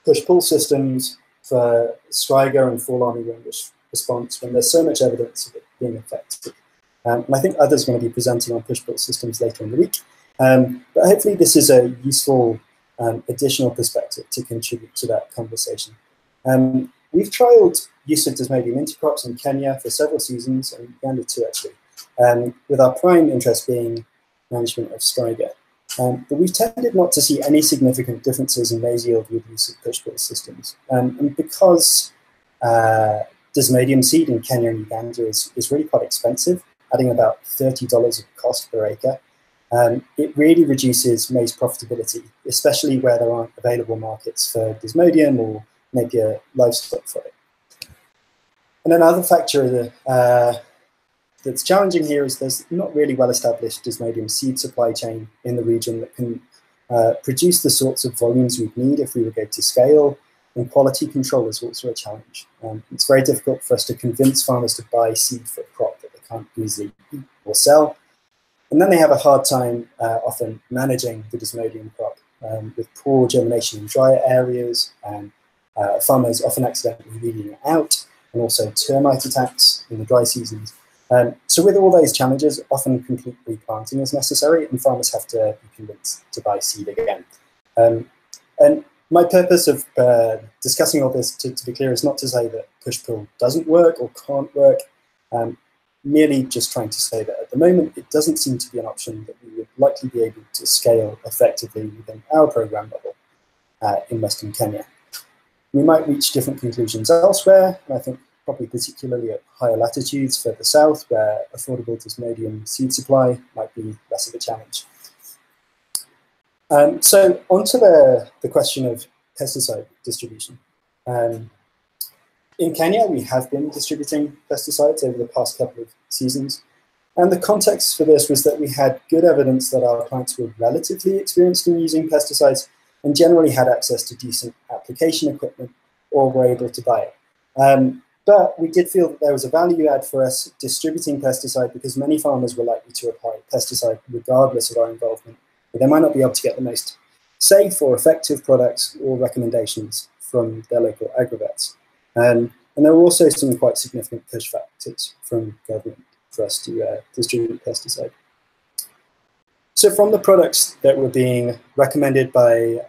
push-pull systems for striga and Fall Armyworm response when there's so much evidence of it being effective. And I think others are going to be presenting on push-pull systems later in the week. But hopefully this is a useful additional perspective to contribute to that conversation. We've trialed use of desmodium intercrops in Kenya for several seasons, and Uganda too actually, with our prime interest being management of striga. But we've tended not to see any significant differences in maize yield with use of push-pull systems. And because desmodium seed in Kenya and Uganda is really quite expensive, adding about $30 of cost per acre, it really reduces maize profitability, especially where there aren't available markets for desmodium or Napier livestock for it. And another factor that's challenging here is there's not really well-established desmodium seed supply chain in the region that can produce the sorts of volumes we'd need if we were going to scale, and quality control is also a challenge. It's very difficult for us to convince farmers to buy seed for a crop that they can't easily eat or sell. And then they have a hard time often managing the desmodium crop with poor germination in drier areas, and farmers often accidentally weeding it out, and also termite attacks in the dry seasons. So with all those challenges, often complete replanting is necessary, and farmers have to be convinced to buy seed again. And my purpose of discussing all this, to be clear, is not to say that push-pull doesn't work or can't work. merely just trying to say that at the moment, it doesn't seem to be an option that we would likely be able to scale effectively within our program level in Western Kenya. We might reach different conclusions elsewhere, and I think probably particularly at higher latitudes further south, where affordable desmodium seed supply might be less of a challenge. So onto the question of pesticide distribution. In Kenya, we have been distributing pesticides over the past couple of seasons. And the context for this was that we had good evidence that our clients were relatively experienced in using pesticides and generally had access to decent application equipment or were able to buy it. But we did feel that there was a value add for us distributing pesticide because many farmers were likely to apply pesticide regardless of our involvement. But they might not be able to get the most safe or effective products or recommendations from their local agri-vets. And there were also some quite significant push factors from government for us to distribute pesticide. So from the products that were being recommended by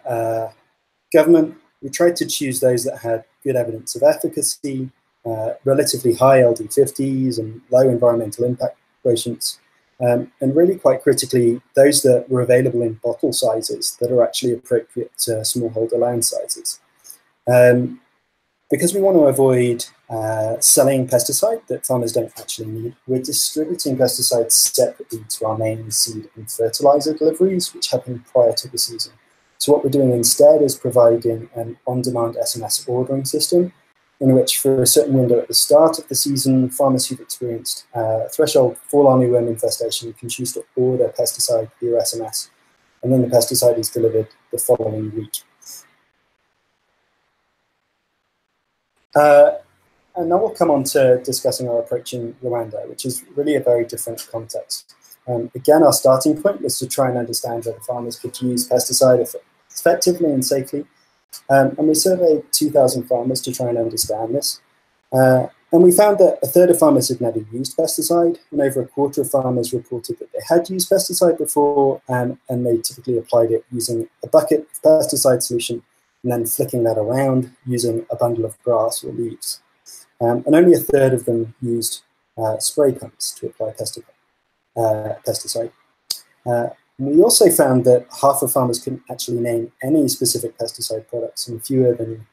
government, we tried to choose those that had good evidence of efficacy, relatively high LD50s and low environmental impact quotients, and really quite critically, those that were available in bottle sizes that are actually appropriate to smallholder land sizes. Because we want to avoid selling pesticide that farmers don't actually need, we're distributing pesticides separately to our main seed and fertilizer deliveries, which happen prior to the season. So what we're doing instead is providing an on-demand SMS ordering system in which for a certain window at the start of the season, farmers who've experienced threshold fall armyworm infestation can choose to order pesticide via SMS, and then the pesticide is delivered the following week. And now we'll come on to discussing our approach in Rwanda, which is really a very different context. Again, our starting point was to try and understand whether farmers could use pesticide effectively and safely. And we surveyed 2,000 farmers to try and understand this. And we found that a third of farmers had never used pesticide, and over a quarter of farmers reported that they had used pesticide before, and they typically applied it using a bucket of pesticide solution and then flicking that around using a bundle of grass or leaves. And only a third of them used spray pumps to apply pesticide. We also found that half of farmers couldn't actually name any specific pesticide products, and fewer than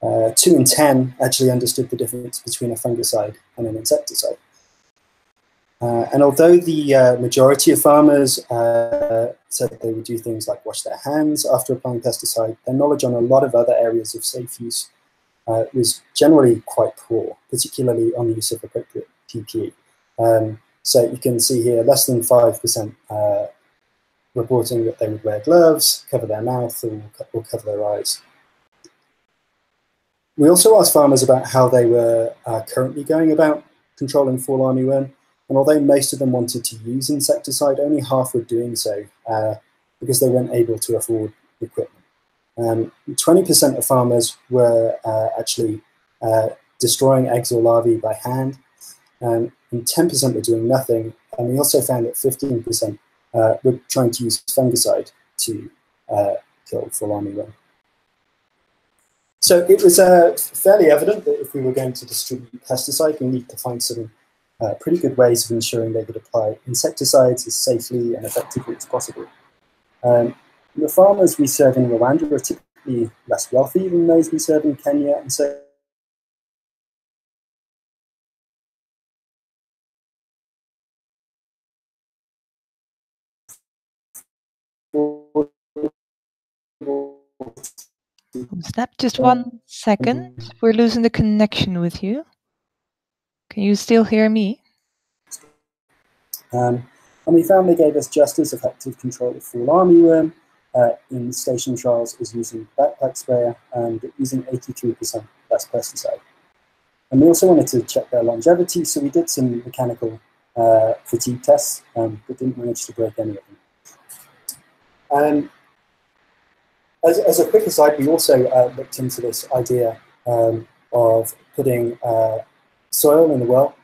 2 in 10 actually understood the difference between a fungicide and an insecticide. And although the majority of farmers said that they would do things like wash their hands after applying pesticide, their knowledge on a lot of other areas of safe use was generally quite poor, particularly on the use of appropriate PPE. So you can see here less than 5% reporting that they would wear gloves, cover their mouth, or cover their eyes. We also asked farmers about how they were currently going about controlling fall armyworm, and although most of them wanted to use insecticide, only half were doing so because they weren't able to afford equipment. 20% of farmers were actually destroying eggs or larvae by hand, and 10% were doing nothing, and we also found that 15% were trying to use fungicide to kill fall armyworm. So it was fairly evident that if we were going to distribute pesticide, we need to find some pretty good ways of ensuring they could apply insecticides as safely and effectively as possible. The farmers we serve in Rwanda are typically less wealthy than those we serve in Kenya, and so Snap, just 1 second. We're losing the connection with you. Can you still hear me? And we found they gave us just as effective control of fall armyworm in station trials as using backpack sprayer and using 83% less pesticide. And we also wanted to check their longevity, so we did some mechanical fatigue tests, but didn't manage to break any of them. As a quick aside, we also looked into this idea of putting soil in the well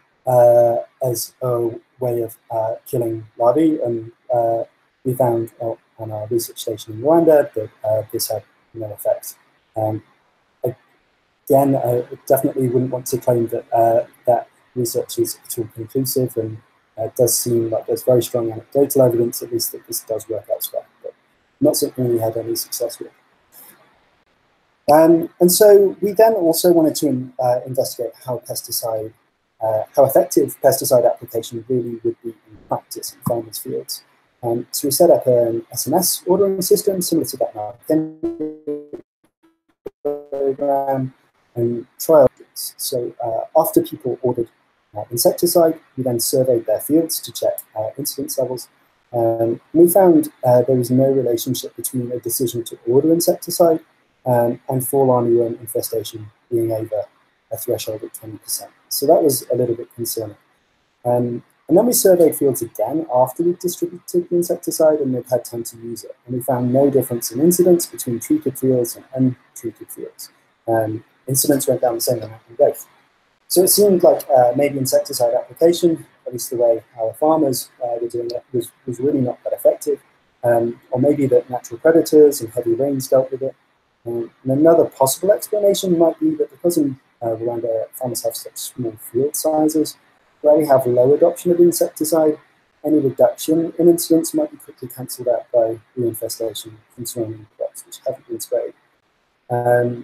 as a way of killing larvae, and we found on our research station in Rwanda that this had no effect. Again, I definitely wouldn't want to claim that that research is at all conclusive, and it does seem like there's very strong anecdotal evidence, at least, that this does work elsewhere, but not something we had any success with. And so we then also wanted to investigate how effective pesticide application really would be in practice in farmers' fields. So we set up an SMS ordering system similar to that program and trial. So after people ordered insecticide, we then surveyed their fields to check incidence levels. We found there was no relationship between a decision to order insecticide and fall armyworm infestation being over a threshold of 20%. So that was a little bit concerning. And then we surveyed fields again after we distributed the insecticide and they'd had time to use it. And we found no difference in incidence between treated fields and untreated fields. Incidence went down the same amount in both. So it seemed like maybe insecticide application, at least the way our farmers were doing it, was really not that effective. Or maybe that natural predators and heavy rains dealt with it. And another possible explanation might be that because in Rwanda farmers have such small field sizes, where we have low adoption of insecticide, any reduction in incidence might be quickly cancelled out by reinfestation from surrounding crops which haven't been sprayed. To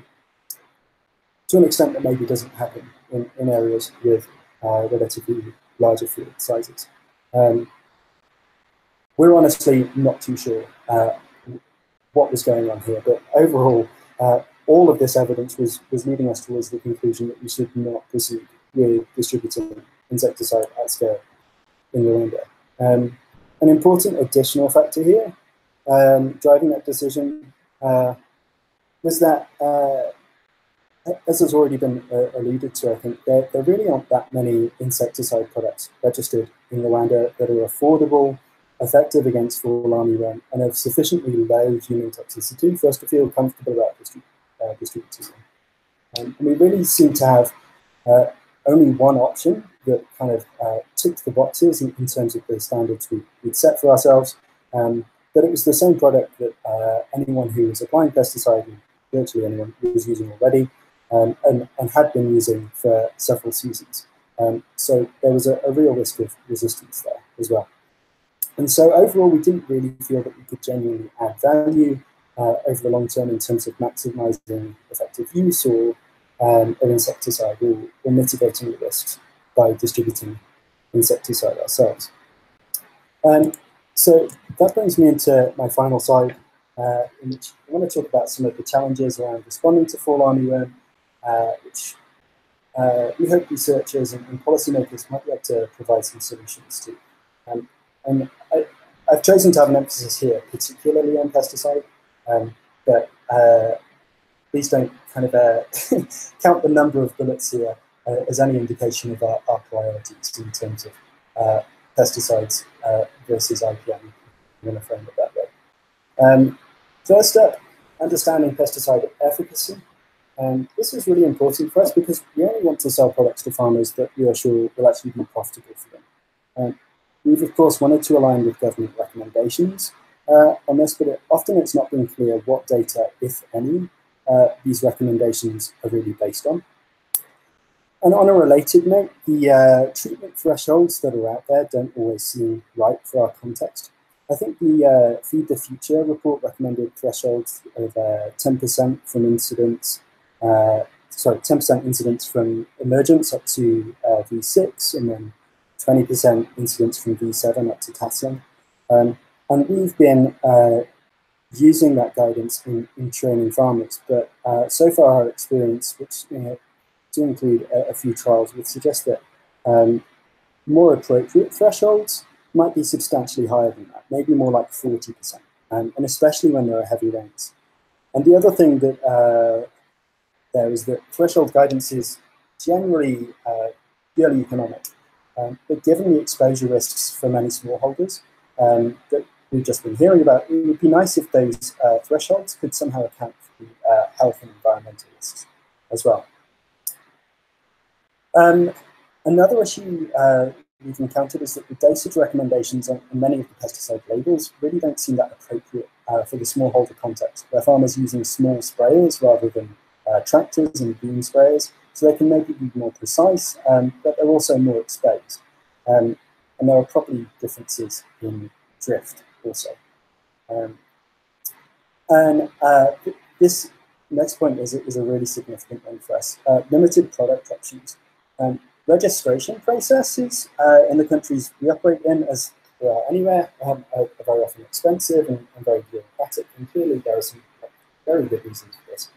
an extent that maybe doesn't happen in areas with relatively larger field sizes. We're honestly not too sure what was going on here, but overall, all of this evidence was leading us towards the conclusion that we should not proceed with distributing insecticide at scale in Rwanda. An important additional factor here driving that decision was that, as has already been alluded to, I think there really aren't that many insecticide products registered in Rwanda that are affordable, effective against fall armyworm, and of sufficiently low human toxicity for us to feel comfortable about distributing them. And we really seem to have only one option that kind of ticked the boxes in terms of the standards we'd set for ourselves, but it was the same product that anyone who was applying pesticide, and virtually anyone who was using already, and had been using for several seasons. So there was a real risk of resistance there as well. And so overall, we didn't really feel that we could genuinely add value over the long term in terms of maximizing effective use or of insecticide or mitigating the risks by distributing insecticide ourselves. So that brings me into my final slide, in which I want to talk about some of the challenges around responding to fall armyworm, which we hope researchers and policymakers might be able to provide some solutions to. And I've chosen to have an emphasis here, particularly on pesticide, but please don't kind of count the number of bullets here as any indication of our priorities in terms of pesticides versus IPM. I'm going to frame it that way. First up, understanding pesticide efficacy. This is really important for us because we only want to sell products to farmers that we are sure will actually be profitable for them. We've, of course, wanted to align with government recommendations on this, but often it's not been clear what data, if any, these recommendations are really based on. And on a related note, the treatment thresholds that are out there don't always seem right for our context. I think the Feed the Future report recommended thresholds of 10% from incidents, 10% incidents from emergence up to V6, and then 20% incidence from V7 up to tasseling. And we've been using that guidance in training farmers, but so far our experience, which do include a few trials, would suggest that more appropriate thresholds might be substantially higher than that, maybe more like 40%, and especially when there are heavy rains. And the other thing that there is that threshold guidance is generally purely economic. But given the exposure risks for many smallholders that we've just been hearing about, it would be nice if those thresholds could somehow account for the health and environmental risks as well. Another issue we've encountered is that the dosage recommendations on many of the pesticide labels really don't seem that appropriate for the smallholder context, where farmers using small sprayers rather than tractors and boom sprayers So they can maybe be more precise, but they're also more exposed. And there are property differences in drift also. This next point is a really significant one for us. Limited product options. Registration processes in the countries we operate in, as they are anywhere, are very often expensive and very bureaucratic, and clearly there are some very good reasons for this.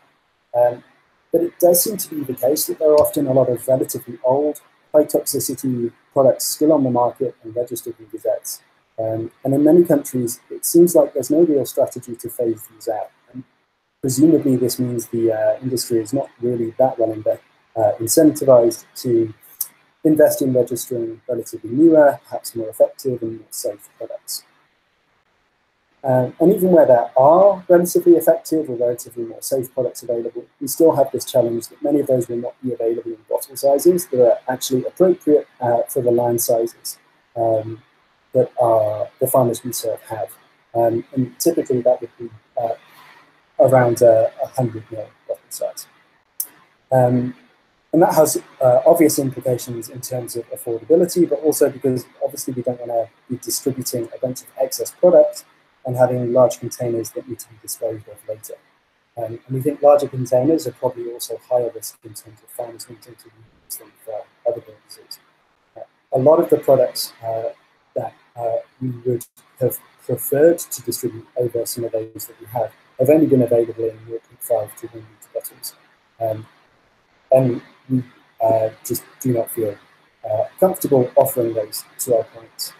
But it does seem to be the case that there are often a lot of relatively old, high toxicity products still on the market and registered in gazettes. And in many countries, it seems like there's no real strategy to phase these out. And presumably this means the industry is not really that well incentivized to invest in registering relatively newer, perhaps more effective and more safe products. And even where there are relatively effective or relatively more safe products available, we still have this challenge that many of those will not be available in bottle sizes that are actually appropriate for the land sizes that the farmers we serve have. And typically that would be around 100 ml bottle size. And that has obvious implications in terms of affordability, but also because obviously we don't want to be distributing a bunch of excess product and having large containers that need to be disposed of later. And we think larger containers are probably also higher risk in terms of farmers wanting to use them for other purposes. A lot of the products that we would have preferred to distribute over some of those that we have only been available in 0.5 to 1 litre bottles. And we just do not feel comfortable offering those to our clients.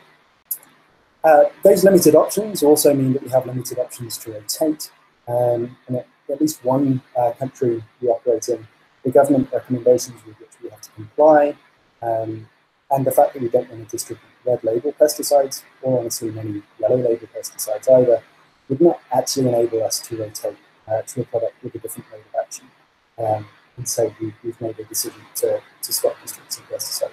Those limited options also mean that we have limited options to rotate. And at least one country we operate in, the government recommendations with which we have to comply, and the fact that we don't want to distribute red label pesticides, or honestly many yellow label pesticides either, would not actually enable us to rotate to a product with a different mode of action. And so we've made a decision to stop distributing pesticide.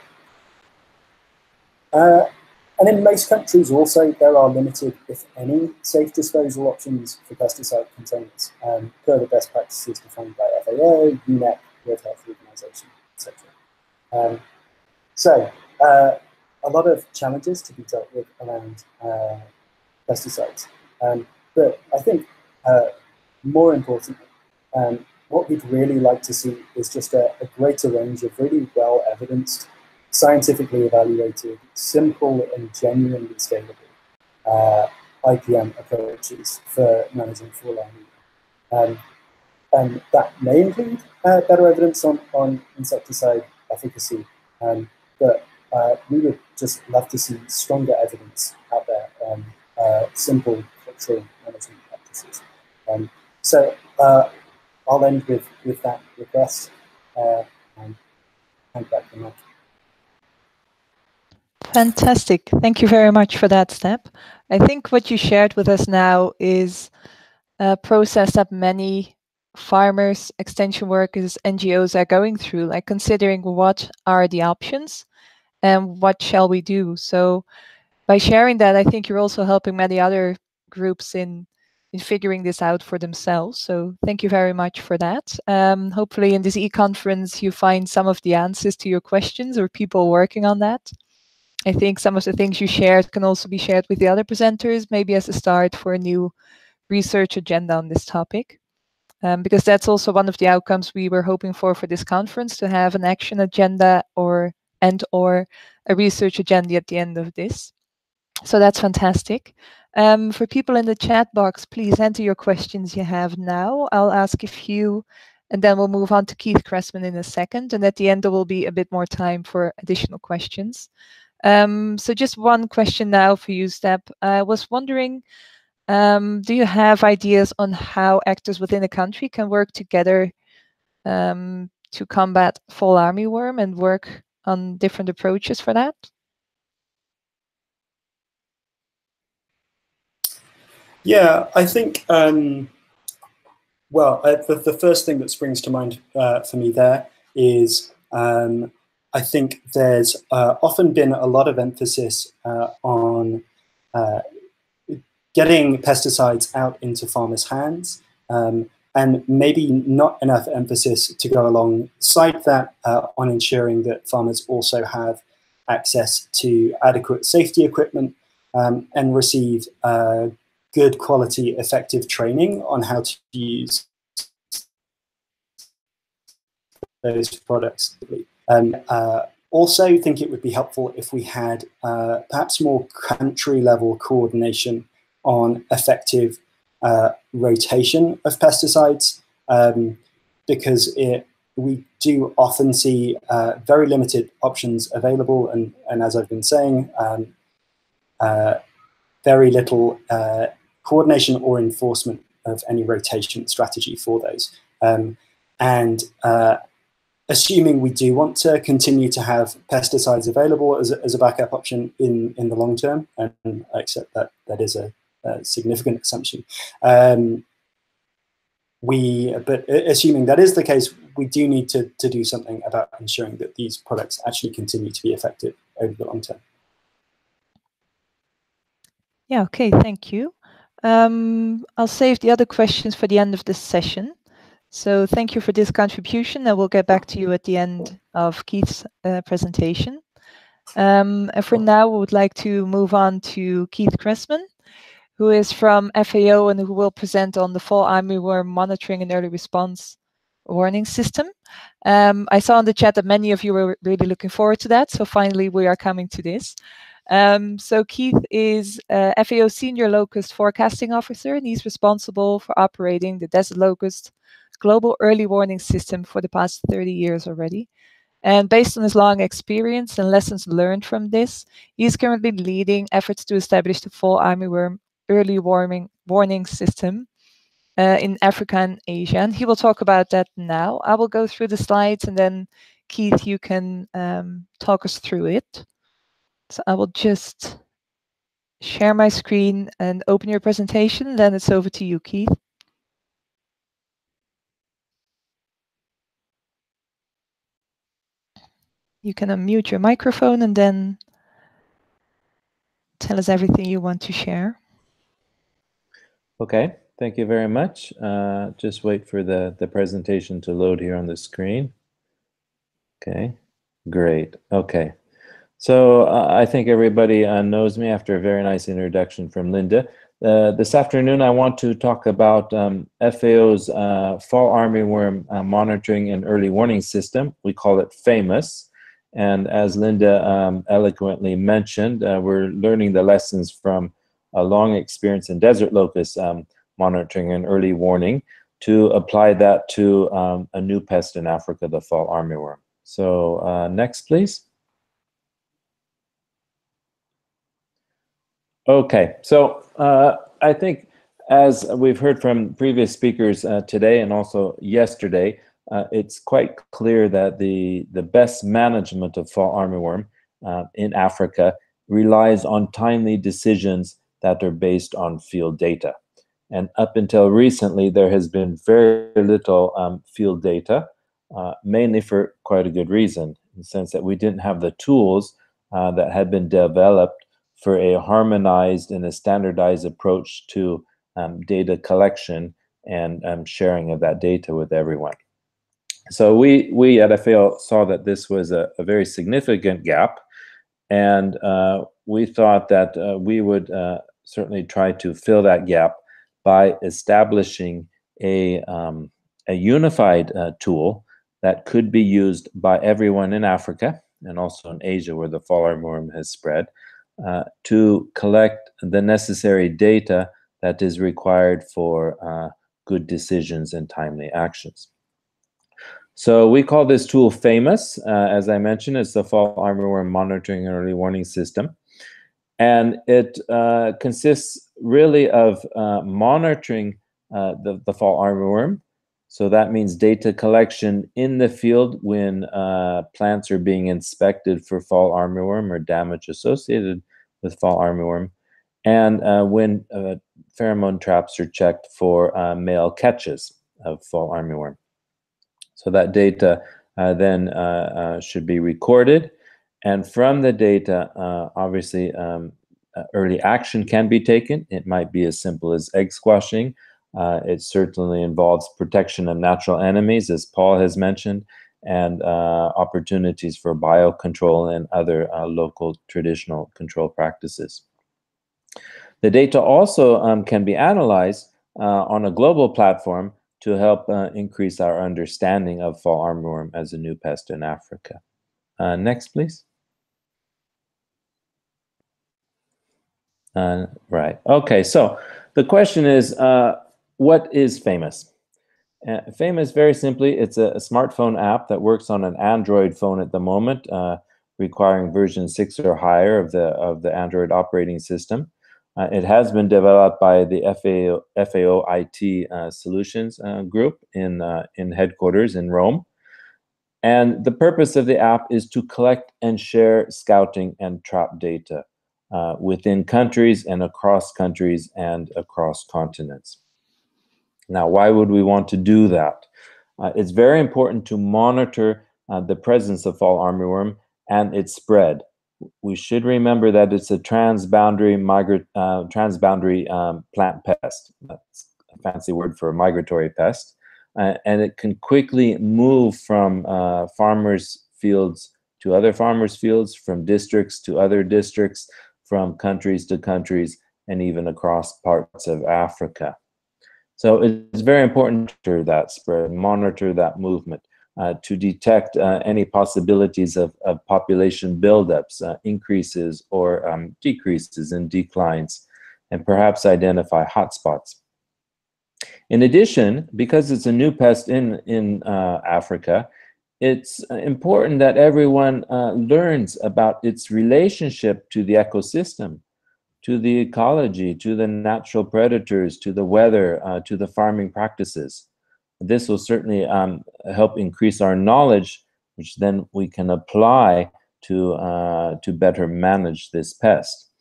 And in most countries also, there are limited, if any, safe disposal options for pesticide containers, per the best practices defined by FAO, UNEP, World Health Organization, etc. So a lot of challenges to be dealt with around pesticides. But I think more importantly, what we'd really like to see is just a greater range of really well-evidenced, scientifically evaluated, simple and genuinely scalable IPM approaches for managing fall armyworm. And that may include better evidence on insecticide efficacy, but we would just love to see stronger evidence out there on simple cultural management practices. So I'll end with that request and hand back the mic. Fantastic. Thank you very much for that, Step. I think what you shared with us now is a process that many farmers, extension workers, NGOs are going through, like considering what are the options and what shall we do. So by sharing that, I think you're also helping many other groups in figuring this out for themselves. So thank you very much for that. Hopefully in this e-conference, you find some of the answers to your questions or people working on that. I think some of the things you shared can also be shared with the other presenters, maybe as a start for a new research agenda on this topic. Because that's also one of the outcomes we were hoping for this conference, to have an action agenda or a research agenda at the end of this. So that's fantastic. For people in the chat box, please enter your questions you have now. I'll ask a few, and then we'll move on to Keith Cressman in a second. And at the end, there will be a bit more time for additional questions. So just one question now for you, Step. I was wondering, do you have ideas on how actors within a country can work together to combat fall armyworm and work on different approaches for that? Yeah, I think, well, the first thing that springs to mind for me there is I think there's often been a lot of emphasis on getting pesticides out into farmers' hands and and maybe not enough emphasis to go alongside that on ensuring that farmers also have access to adequate safety equipment and receive good quality, effective training on how to use those products. Also think it would be helpful if we had perhaps more country level coordination on effective rotation of pesticides, because we do often see very limited options available, and as I've been saying, very little coordination or enforcement of any rotation strategy for those. Assuming we do want to continue to have pesticides available as a backup option in the long term, and I accept that that is a significant assumption. But assuming that is the case, we do need to do something about ensuring that these products actually continue to be effective over the long term. Yeah, okay, thank you. I'll save the other questions for the end of this session. So thank you for this contribution, and we'll get back to you at the end of Keith's presentation. And for now, we would like to move on to Keith Cressman, who is from FAO and who will present on the Fall Armyworm monitoring and early response warning system. I saw in the chat that many of you were really looking forward to that, so finally we are coming to this. So Keith is FAO Senior Locust Forecasting Officer, and he's responsible for operating the Desert Locust Global Early Warning System for the past 30 years already. And based on his long experience and lessons learned from this, he's currently leading efforts to establish the Fall Armyworm Early Warning System in Africa and Asia. And he will talk about that now. I will go through the slides, and then Keith, you can talk us through it. So I will just share my screen and open your presentation. Then it's over to you, Keith. You can unmute your microphone and then tell us everything you want to share. Okay, thank you very much. Just wait for the presentation to load here on the screen. Okay, great. Okay, so I think everybody knows me after a very nice introduction from Linda. This afternoon, I want to talk about FAO's Fall Armyworm Monitoring and Early Warning System. We call it FAMEWS. And as Linda eloquently mentioned, we're learning the lessons from a long experience in desert locust monitoring and early warning to apply that to a new pest in Africa, the fall armyworm. So next, please. Okay, so I think as we've heard from previous speakers today and also yesterday, it's quite clear that the best management of fall armyworm in Africa relies on timely decisions that are based on field data. And up until recently, there has been very little field data, mainly for quite a good reason, in the sense that we didn't have the tools that had been developed for a harmonized and a standardized approach to data collection and sharing of that data with everyone. So we at FAO saw that this was a very significant gap, and we thought that we would certainly try to fill that gap by establishing a unified tool that could be used by everyone in Africa and also in Asia, where the fall armyworm has spread, to collect the necessary data that is required for good decisions and timely actions. So we call this tool FAMEWS. As I mentioned, it's the Fall Armyworm Monitoring and Early Warning System. And it consists really of monitoring the fall armyworm. So that means data collection in the field when plants are being inspected for fall armyworm or damage associated with fall armyworm, and when pheromone traps are checked for male catches of fall armyworm. So that data then should be recorded. And from the data, obviously, early action can be taken. It might be as simple as egg squashing, It certainly involves protection of natural enemies, as Paul has mentioned, and opportunities for biocontrol and other local traditional control practices. The data also can be analyzed on a global platform to help increase our understanding of fall armyworm as a new pest in Africa. Next, please. Right. Okay, so the question is, what is FAMEWS? FAMEWS, very simply, it's a smartphone app that works on an Android phone at the moment, requiring version 6 or higher of the Android operating system. It has been developed by the FAO IT Solutions group in headquarters in Rome. And the purpose of the app is to collect and share scouting and trap data within countries and across continents. Now, why would we want to do that? It's very important to monitor the presence of fall armyworm and its spread. We should remember that it's a transboundary plant pest. That's a fancy word for a migratory pest. And it can quickly move from farmers' fields to other farmers' fields, from districts to other districts, from countries to countries, and even across parts of Africa. So it's very important to that spread, monitor that movement, to detect any possibilities of population buildups, increases or decreases and declines, and perhaps identify hotspots. In addition, because it's a new pest in Africa, it's important that everyone learns about its relationship to the ecosystem, to the ecology, to the natural predators, to the weather, to the farming practices. This will certainly help increase our knowledge, which then we can apply to better manage this pest.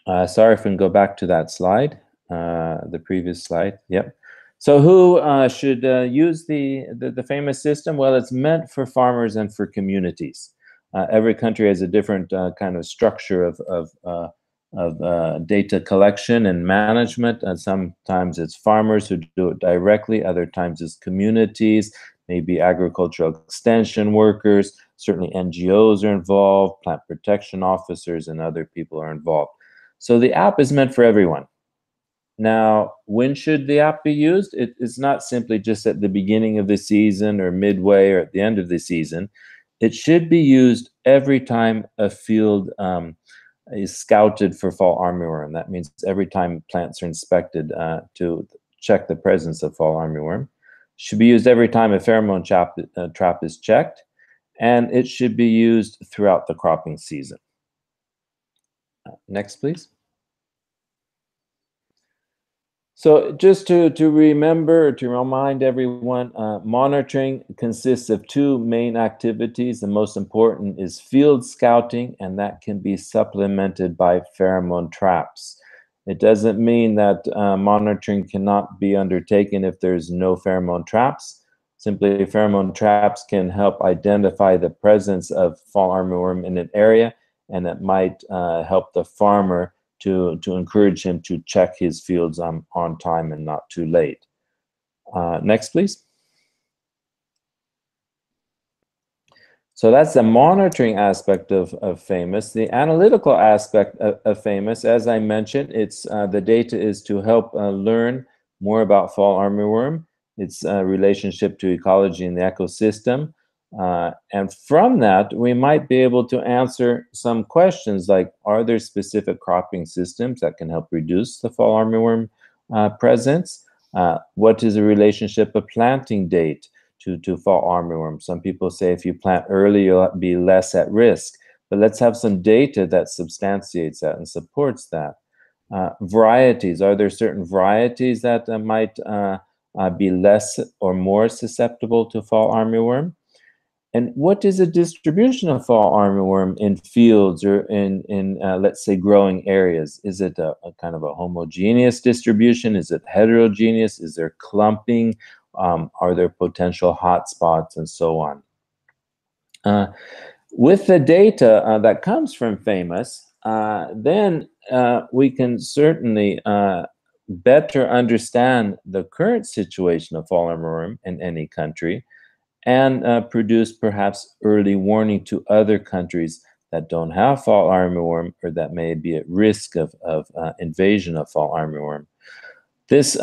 Sorry if we can go back to that slide, the previous slide. Yep. So who should use the FAMEWS system? Well, it's meant for farmers and for communities. Every country has a different kind of structure of data collection and management. And sometimes it's farmers who do it directly. Other times it's communities, maybe agricultural extension workers. Certainly NGOs are involved, plant protection officers, and other people are involved. So the app is meant for everyone. Now, when should the app be used? It's not simply just at the beginning of the season or midway or at the end of the season. It should be used every time a field is scouted for fall armyworm. That means every time plants are inspected to check the presence of fall armyworm. It should be used every time a pheromone trap is checked, and it should be used throughout the cropping season. Next, please. So just to remember, to remind everyone, monitoring consists of two main activities. The most important is field scouting, and that can be supplemented by pheromone traps. It doesn't mean that monitoring cannot be undertaken if there's no pheromone traps. Simply, pheromone traps can help identify the presence of fall armyworm in an area, and it might help the farmer to encourage him to check his fields on time and not too late. Next, please. So that's the monitoring aspect of FAMEWS. The analytical aspect of FAMEWS, as I mentioned, it's the data is to help learn more about fall armyworm, its relationship to ecology and the ecosystem. And from that, we might be able to answer some questions like, are there specific cropping systems that can help reduce the fall armyworm presence? What is the relationship of planting date to fall armyworm? Some people say if you plant early, you'll be less at risk. But let's have some data that substantiates that and supports that. Varieties, are there certain varieties that might be less or more susceptible to fall armyworm? And what is the distribution of fall armyworm in fields or in let's say, growing areas? Is it a kind of a homogeneous distribution? Is it heterogeneous? Is there clumping? Are there potential hotspots and so on? With the data that comes from FAMEWS, then we can certainly better understand the current situation of fall armyworm in any country, and produce perhaps early warning to other countries that don't have fall armyworm or that may be at risk of invasion of fall armyworm. This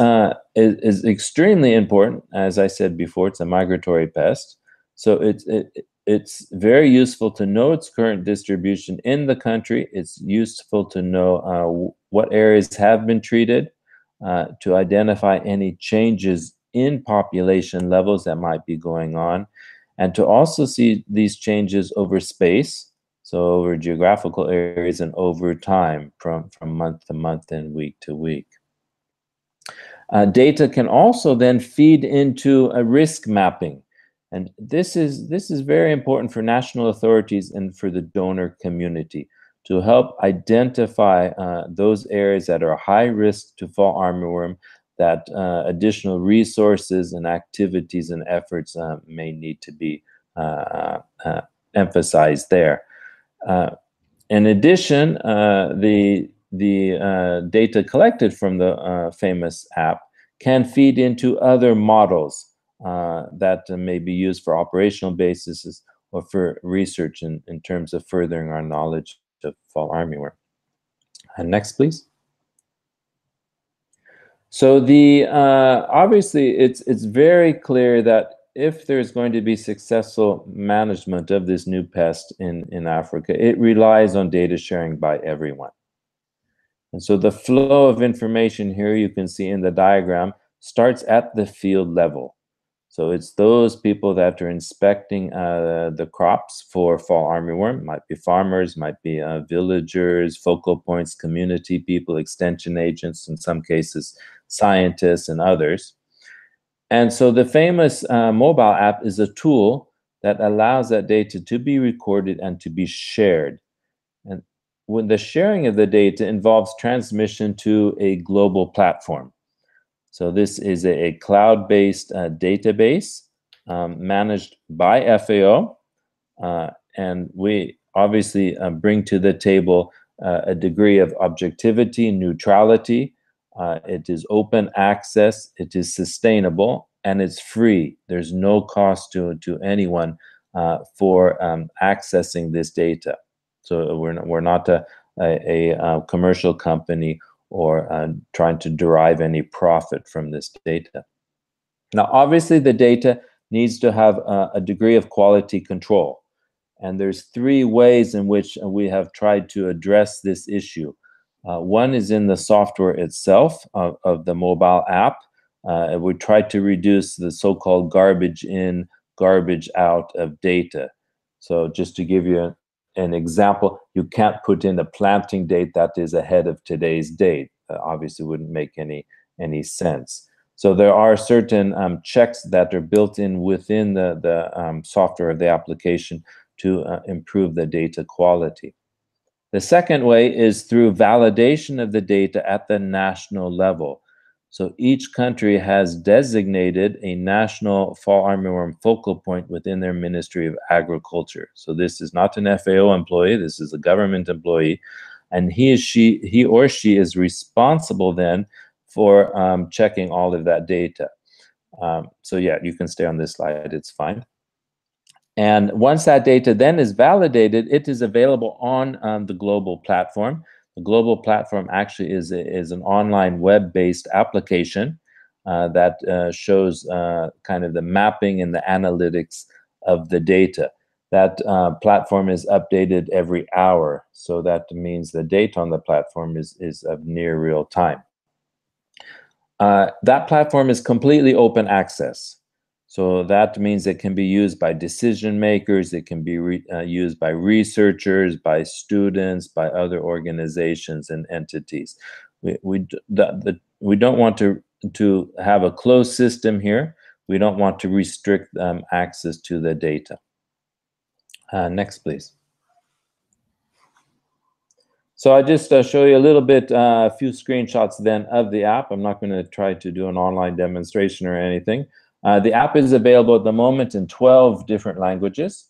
is extremely important. As I said before, it's a migratory pest. So it's very useful to know its current distribution in the country. It's useful to know what areas have been treated, to identify any changes in population levels that might be going on, and to also see these changes over space, so over geographical areas and over time, from month to month and week to week. Data can also then feed into a risk mapping. And this is very important for national authorities and for the donor community to help identify those areas that are high risk to fall armyworm, that additional resources and activities and efforts may need to be emphasized there. In addition, the data collected from the FAMEWS app can feed into other models that may be used for operational basis or for research in terms of furthering our knowledge of fall armyworm. Next, please. So obviously it's very clear that if there's going to be successful management of this new pest in Africa, it relies on data sharing by everyone. And so the flow of information here you can see in the diagram starts at the field level. So it's those people that are inspecting the crops for fall armyworm. Might be farmers, might be villagers, focal points, community people, extension agents, in some cases scientists and others. And so the FAMEWS mobile app is a tool that allows that data to be recorded and to be shared. And when the sharing of the data involves transmission to a global platform. So this is a cloud-based database managed by FAO, and we obviously bring to the table a degree of objectivity, neutrality. It is open access, it is sustainable, and it's free. There's no cost to anyone for accessing this data. So we're not a commercial company or trying to derive any profit from this data. Now, obviously, the data needs to have a degree of quality control. And there's three ways in which we have tried to address this issue. One is in the software itself of the mobile app. We tried to reduce the so-called garbage in, garbage out of data. So just to give you an example, you can't put in a planting date that is ahead of today's date. Obviously wouldn't make any sense. So there are certain checks that are built in within the software of the application to improve the data quality. The second way is through validation of the data at the national level. So each country has designated a national fall armyworm focal point within their Ministry of Agriculture. So this is not an FAO employee, this is a government employee, and he or she is responsible then for checking all of that data. So yeah, you can stay on this slide, it's fine. And once that data then is validated, it is available on the global platform. The global platform actually is an online web-based application that shows kind of the mapping and the analytics of the data. That platform is updated every hour, so that means the data on the platform is of near real time. That platform is completely open access. So that means it can be used by decision makers, it can be used by researchers, by students, by other organizations and entities. We don't want to have a closed system here. We don't want to restrict access to the data. Next, please. So I just show you a little bit, a few screenshots then of the app. I'm not going to try to do an online demonstration or anything. The app is available at the moment in 12 different languages.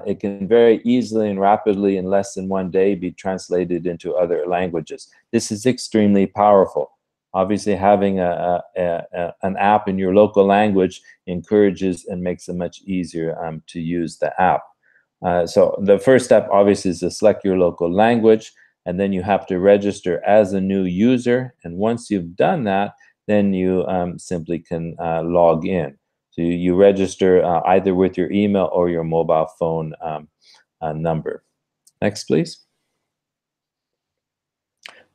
It can very easily and rapidly, in less than one day, be translated into other languages. This is extremely powerful. Obviously, having an app in your local language encourages and makes it much easier to use the app. So the first step, obviously, is to select your local language, and then you have to register as a new user. And once you've done that, then you simply can log in. So you register either with your email or your mobile phone number. Next, please.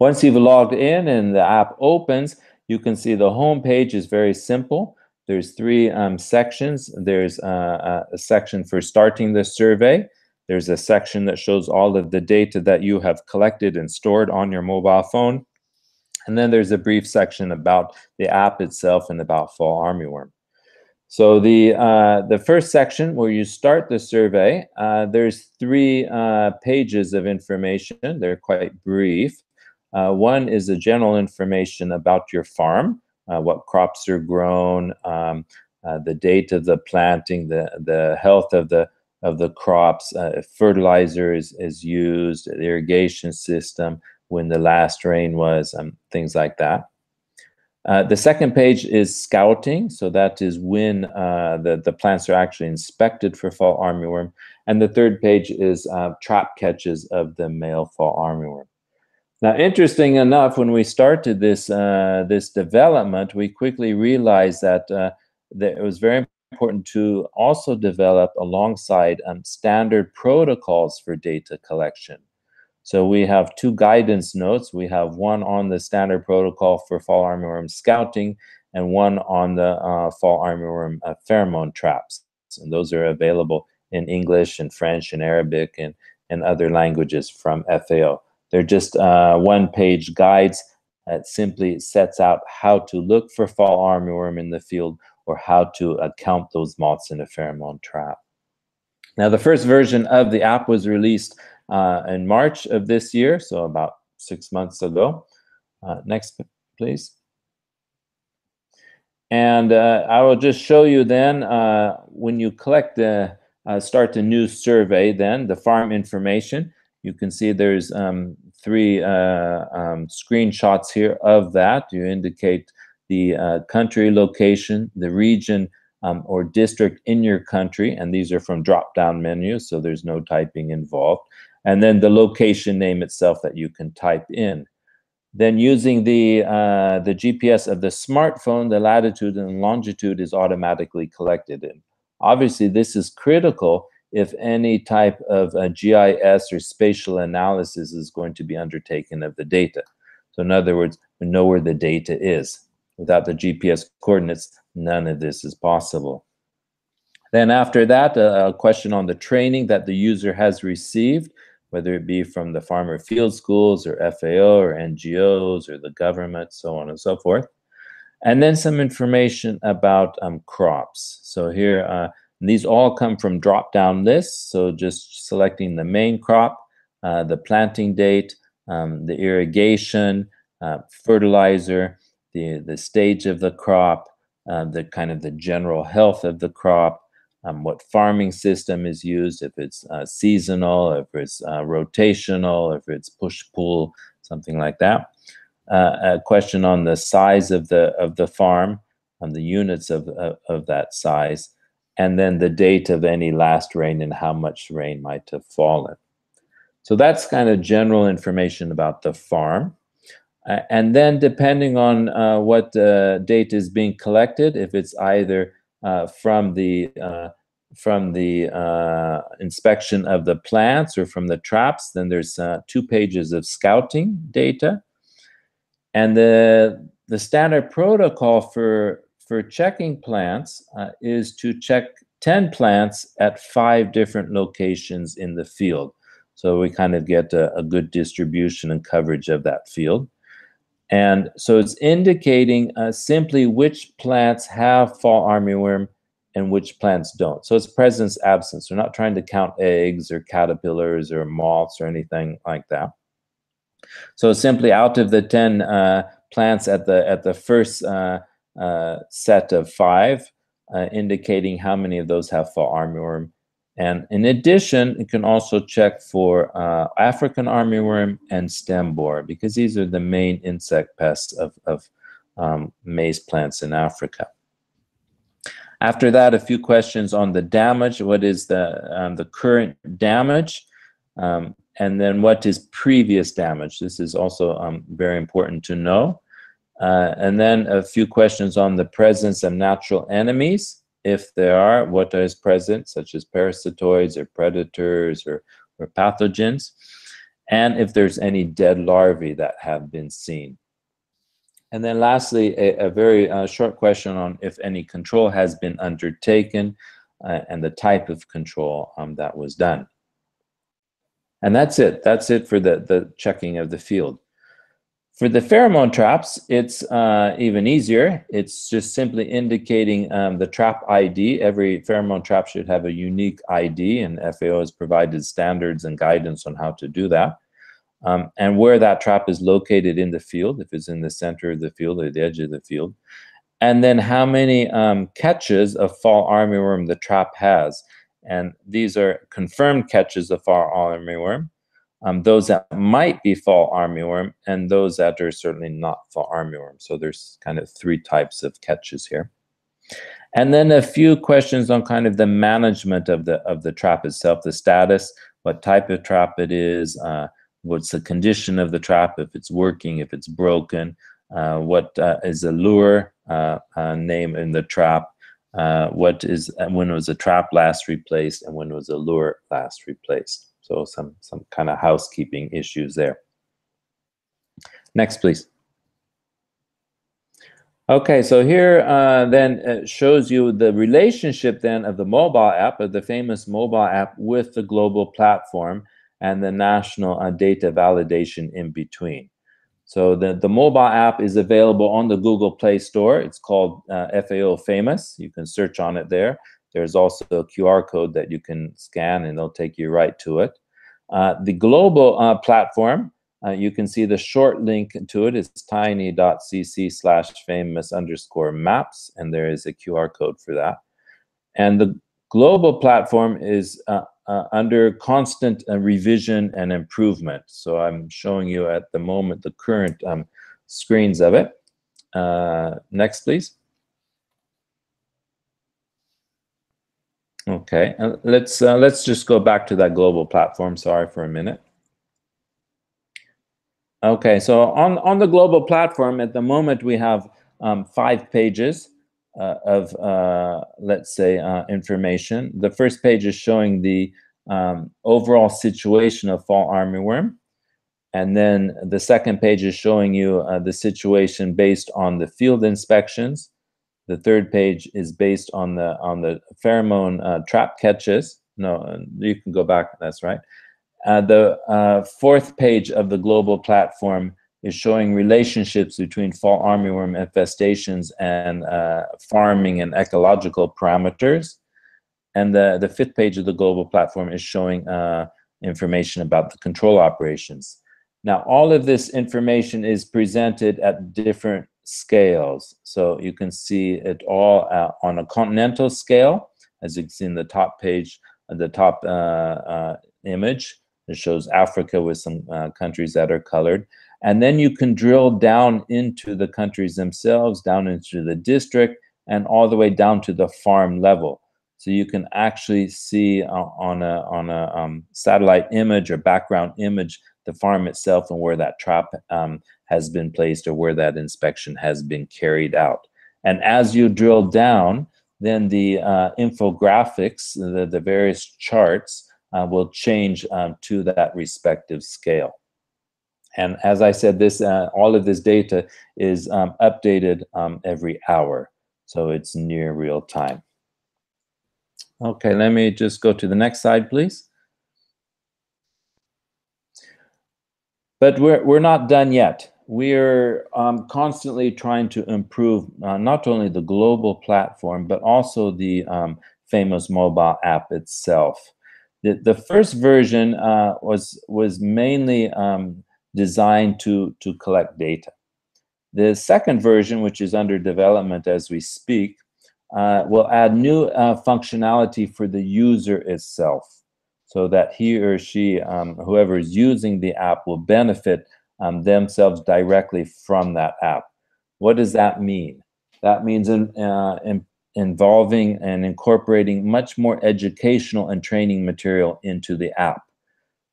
Once you've logged in and the app opens, you can see the home page is very simple. There's three sections. There's a section for starting the survey. There's a section that shows all of the data that you have collected and stored on your mobile phone. And then there's a brief section about the app itself and about Fall Armyworm. So the first section where you start the survey, there's three pages of information. They're quite brief. One is the general information about your farm, what crops are grown, the date of the planting, the health of the crops, if fertilizer is used, the irrigation system, when the last rain was, things like that. The second page is scouting, so that is when the plants are actually inspected for fall armyworm. And the third page is trap catches of the male fall armyworm. Now, interesting enough, when we started this this development, we quickly realized that it was very important to also develop alongside standard protocols for data collection. So we have two guidance notes. We have one on the standard protocol for fall armyworm scouting and one on the fall armyworm pheromone traps. And those are available in English and French and Arabic and other languages from FAO. They're just one-page guides that simply sets out how to look for fall armyworm in the field or how to count those moths in a pheromone trap. Now, the first version of the app was released in March of this year, so about 6 months ago. Next, please. And I will just show you then, when you collect the, start the new survey, then the farm information, you can see there's three screenshots here of that. You indicate the country location, the region or district in your country, and these are from drop-down menus, so there's no typing involved. And then the location name itself that you can type in. Then using the GPS of the smartphone, the latitude and longitude is automatically collected in. Obviously, this is critical if any type of GIS or spatial analysis is going to be undertaken of the data. So in other words, we know where the data is. Without the GPS coordinates, none of this is possible. Then after that, a question on the training that the user has received, whether it be from the farmer field schools or FAO or NGOs or the government, so on and so forth. And then some information about crops. So here, these all come from drop-down lists. So just selecting the main crop, the planting date, the irrigation, fertilizer, the stage of the crop, the kind of the general health of the crop, what farming system is used, if it's seasonal, if it's rotational, if it's push-pull, something like that. A question on the size of the farm, on the units of that size, and then the date of any last rain and how much rain might have fallen. So that's kind of general information about the farm. And then depending on what data is being collected, if it's either from the inspection of the plants or from the traps, then there's 2 pages of scouting data. And the standard protocol for checking plants is to check 10 plants at 5 different locations in the field. So we kind of get a good distribution and coverage of that field. And so it's indicating simply which plants have fall armyworm and which plants don't. So it's presence, absence. We're not trying to count eggs or caterpillars or moths or anything like that. So simply out of the 10 plants at the first set of 5, indicating how many of those have fall armyworm. And in addition, you can also check for African armyworm and stem borer, because these are the main insect pests of maize plants in Africa. After that, a few questions on the damage. What is the current damage? And then what is previous damage? This is also very important to know. And then a few questions on the presence of natural enemies. If there are, what is present, such as parasitoids or predators or pathogens. And if there's any dead larvae that have been seen. And then lastly, a very short question on if any control has been undertaken and the type of control that was done. And that's it. That's it for the checking of the field. For the pheromone traps, it's even easier. It's just simply indicating the trap ID. Every pheromone trap should have a unique ID, and FAO has provided standards and guidance on how to do that. And where that trap is located in the field, if it's in the center of the field or the edge of the field. And then how many catches of fall armyworm the trap has. And these are confirmed catches of fall armyworm, those that might be fall armyworm, and those that are certainly not fall armyworm. So there's kind of 3 types of catches here. And then a few questions on kind of the management of the trap itself, the status, what type of trap it is, what's the condition of the trap, if it's working, if it's broken, what is the lure name in the trap, what is when was the trap last replaced, and when was the lure last replaced. So some kind of housekeeping issues there. Next, please. Okay, so here then shows you the relationship then of the mobile app, of the famous mobile app, with the global platform and the national data validation in between. So the mobile app is available on the Google Play Store. It's called FAO FAMEWS. You can search on it there. There's also a QR code that you can scan and it'll take you right to it. The global platform, you can see the short link to it is tiny.cc/famous_maps, and there is a QR code for that. And the global platform is under constant revision and improvement. So I'm showing you at the moment the current screens of it. Next, please. Okay, let's just go back to that global platform. Sorry for a minute. Okay, so on the global platform at the moment we have 5 pages of let's say information. The first page is showing the overall situation of fall armyworm, and then the second page is showing you the situation based on the field inspections. The third page is based on the pheromone trap catches. No, you can go back. That's right. The fourth page of the global platform is showing relationships between fall armyworm infestations and farming and ecological parameters. And the fifth page of the global platform is showing information about the control operations. Now, all of this information is presented at different scales. So you can see it all on a continental scale, as you can see in the top page, the top image. It shows Africa with some countries that are colored. And then you can drill down into the countries themselves, down into the district, and all the way down to the farm level. So you can actually see on a satellite image or background image the farm itself and where that trap has been placed or where that inspection has been carried out. And as you drill down, then the infographics, the various charts, will change to that respective scale. And as I said, this all of this data is updated every hour, so it's near real time. Okay, let me just go to the next slide, please. But we're not done yet. We're constantly trying to improve not only the global platform, but also the FAMEWS mobile app itself. The first version was mainly designed to collect data. The second version, which is under development as we speak, will add new functionality for the user itself, so that he or she, whoever is using the app, will benefit themselves directly from that app. What does that mean? That means involving and incorporating much more educational and training material into the app.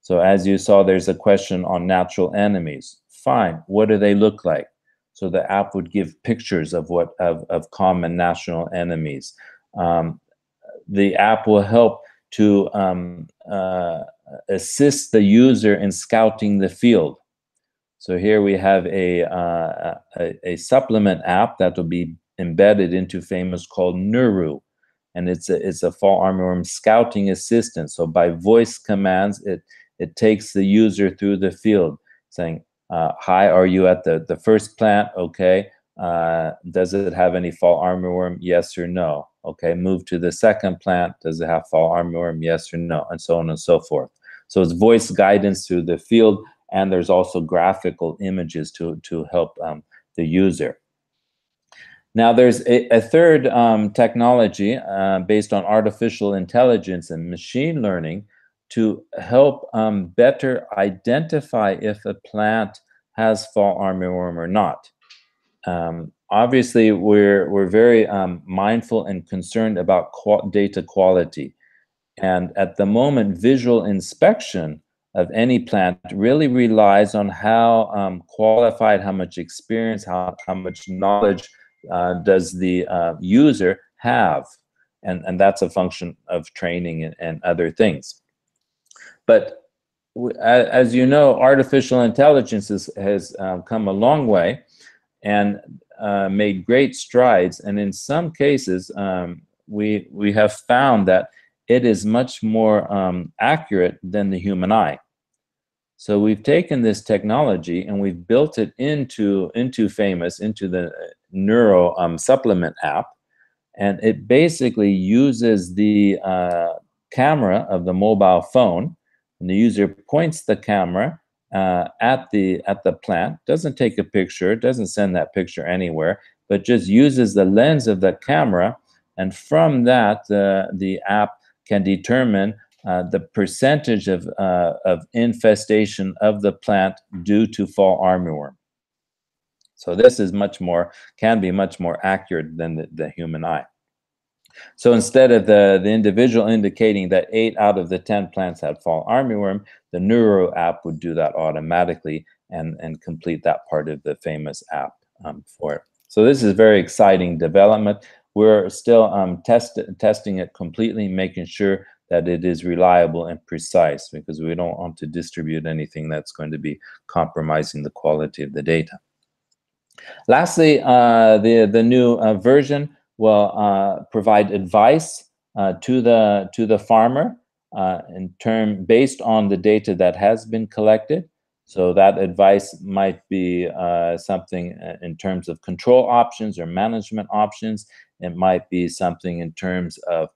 So as you saw, there's a question on natural enemies. Fine, what do they look like? So the app would give pictures of of common natural enemies. The app will help to assist the user in scouting the field. So here we have a supplement app that will be embedded into FAMEWS called Nuru, and it's a Fall Armyworm scouting assistant. So by voice commands, it takes the user through the field, saying, "Hi, are you at the first plant? Okay. Does it have any Fall Armyworm? Yes or no? Okay. Move to the second plant. Does it have Fall Armyworm? Yes or no?" And so on and so forth. So it's voice guidance through the field, and there's also graphical images to help the user. Now, there's a third technology based on artificial intelligence and machine learning to help better identify if a plant has Fall Armyworm or not. Obviously, we're very mindful and concerned about data quality. And at the moment, visual inspection of any plant really relies on how qualified, how much experience, how much knowledge does the user have. And that's a function of training and other things. But as you know, artificial intelligence has come a long way and made great strides. And in some cases, we have found that it is much more accurate than the human eye. So we've taken this technology and we've built it into FAMEWS, into the Neuro supplement app, and it basically uses the camera of the mobile phone, and the user points the camera at the plant, doesn't take a picture, doesn't send that picture anywhere, but just uses the lens of the camera, and from that the app can determine the percentage of infestation of the plant due to Fall Armyworm. So this is can be much more accurate than the human eye. So instead of the individual indicating that 8 out of the 10 plants had Fall Armyworm, the Neuro app would do that automatically and complete that part of the FAMEWS app for it. So this is a very exciting development. We're still testing it completely, making sure that it is reliable and precise, because we don't want to distribute anything that's going to be compromising the quality of the data. Lastly, the new version will provide advice to the farmer based on the data that has been collected. So that advice might be something in terms of control options or management options. It might be something in terms of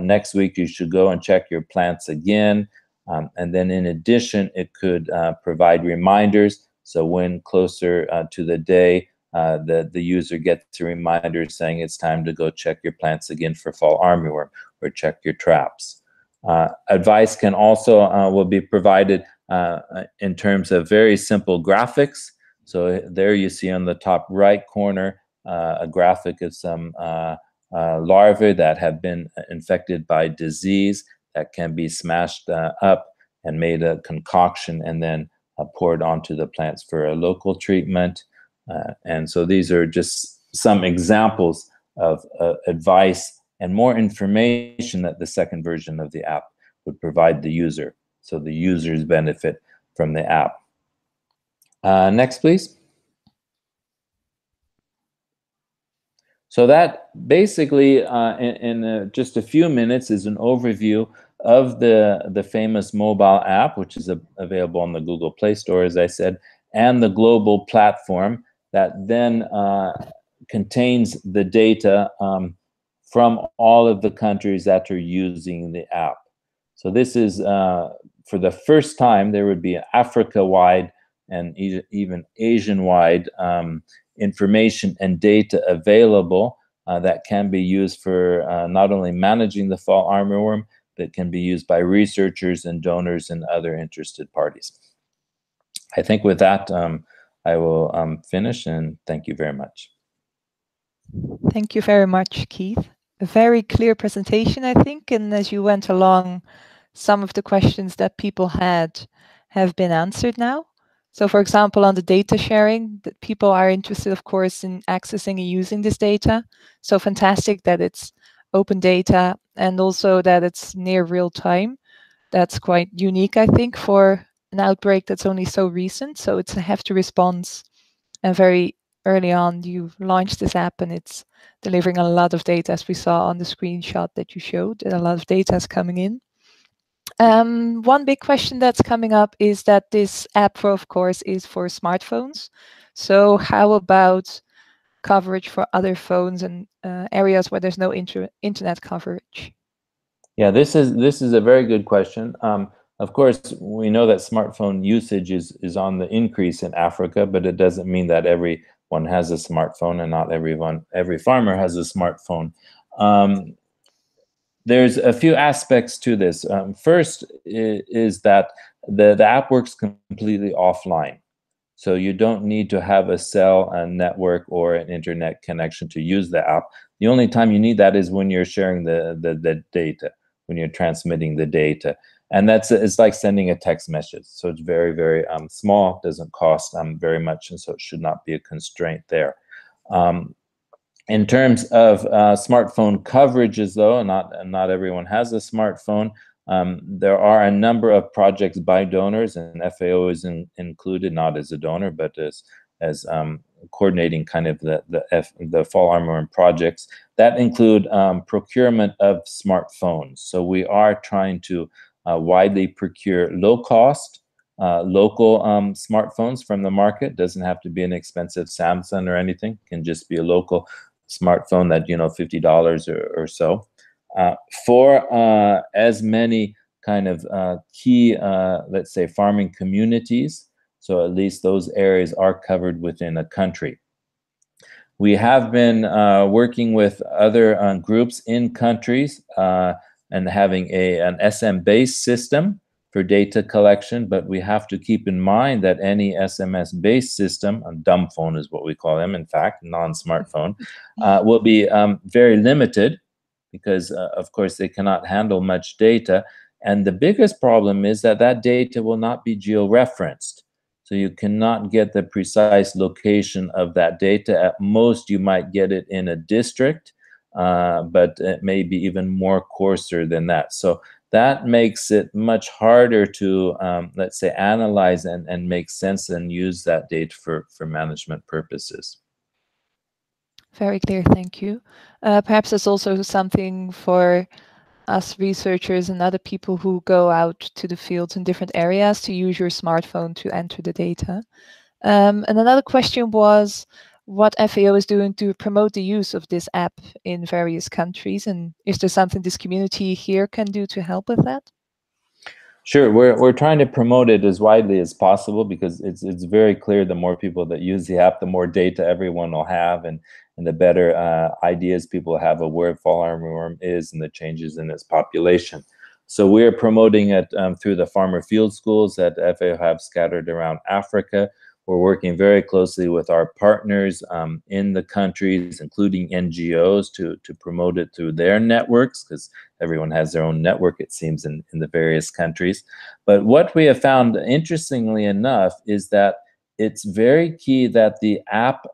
next week you should go and check your plants again. And then in addition, it could provide reminders. So when closer to the day, the user gets a reminder saying it's time to go check your plants again for Fall Armyworm or check your traps. Advice can also will be provided in terms of very simple graphics. So there you see on the top right corner a graphic of some larvae that have been infected by disease that can be smashed up and made a concoction and then poured onto the plants for a local treatment. And so these are just some examples of advice and more information that the second version of the app would provide the user. So the users benefit from the app. Next, please. So that basically, in just a few minutes, is an overview of the FAMEWS mobile app, which is available on the Google Play Store, as I said, and the global platform that then contains the data from all of the countries that are using the app. So this is, for the first time, there would be an Africa-wide and even Asian-wide information and data available that can be used for not only managing the Fall Armyworm, but can be used by researchers and donors and other interested parties. I think with that, I will finish, and thank you very much. Thank you very much, Keith. A very clear presentation, I think, and as you went along, some of the questions that people had have been answered now. So for example, on the data sharing, that people are interested, of course, in accessing and using this data. So fantastic that it's open data and also that it's near real time. That's quite unique, I think, for an outbreak that's only so recent. So it's a hefty response, and very early on you launched this app and it's delivering a lot of data, as we saw on the screenshot that you showed, and a lot of data is coming in. One big question that's coming up is that this app, of course, is for smartphones. So how about coverage for other phones and areas where there's no internet coverage? Yeah, this is a very good question. Of course, we know that smartphone usage is on the increase in Africa, but it doesn't mean that everyone has a smartphone, and not every farmer has a smartphone. There's a few aspects to this. First is that the app works completely offline. So you don't need to have a cell, a network, or an internet connection to use the app. The only time you need that is when you're sharing the data, when you're transmitting the data. And it's like sending a text message. So it's very, very small, doesn't cost very much, and so it should not be a constraint there. In terms of smartphone coverages, though, not everyone has a smartphone. There are a number of projects by donors, and FAO is included, not as a donor, but as coordinating kind of the Fall Armyworm projects that include procurement of smartphones. So we are trying to widely procure low-cost, local smartphones from the market. Doesn't have to be an expensive Samsung or anything. It can just be a local smartphone that, $50 or so. For as many kind of key, let's say, farming communities, so at least those areas are covered within a country. We have been working with other groups in countries and having an SM-based system for data collection, but we have to keep in mind that any SMS-based system, a dumb phone is what we call them, in fact, non-smartphone, will be very limited, because of course they cannot handle much data. And the biggest problem is that that data will not be geo-referenced. So you cannot get the precise location of that data. At most, you might get it in a district, but it may be even more coarser than that. So that makes it much harder to, let's say, analyze and make sense and use that data for management purposes. Very clear, thank you. Perhaps it's also something for us researchers and other people who go out to the fields in different areas to use your smartphone to enter the data. And another question was what FAO is doing to promote the use of this app in various countries, and is there something this community here can do to help with that? Sure, we're trying to promote it as widely as possible, because it's very clear the more people that use the app, the more data everyone will have, and the better ideas people have of where Fall Armyworm is and the changes in its population. So we're promoting it through the farmer field schools that FAO have scattered around Africa. We're working very closely with our partners in the countries, including NGOs, to promote it through their networks, because everyone has their own network, it seems, in the various countries. But what we have found, interestingly enough, is that it's very key that the app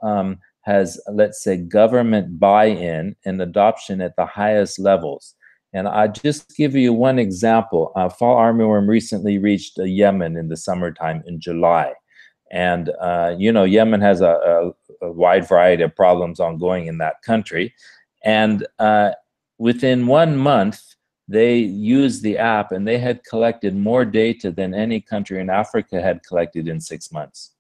has, let's say, government buy-in and adoption at the highest levels. And I just give you one example. Fall Armyworm recently reached Yemen in the summertime in July. And, Yemen has a wide variety of problems ongoing in that country. And within 1 month, they used the app and they had collected more data than any country in Africa had collected in 6 months.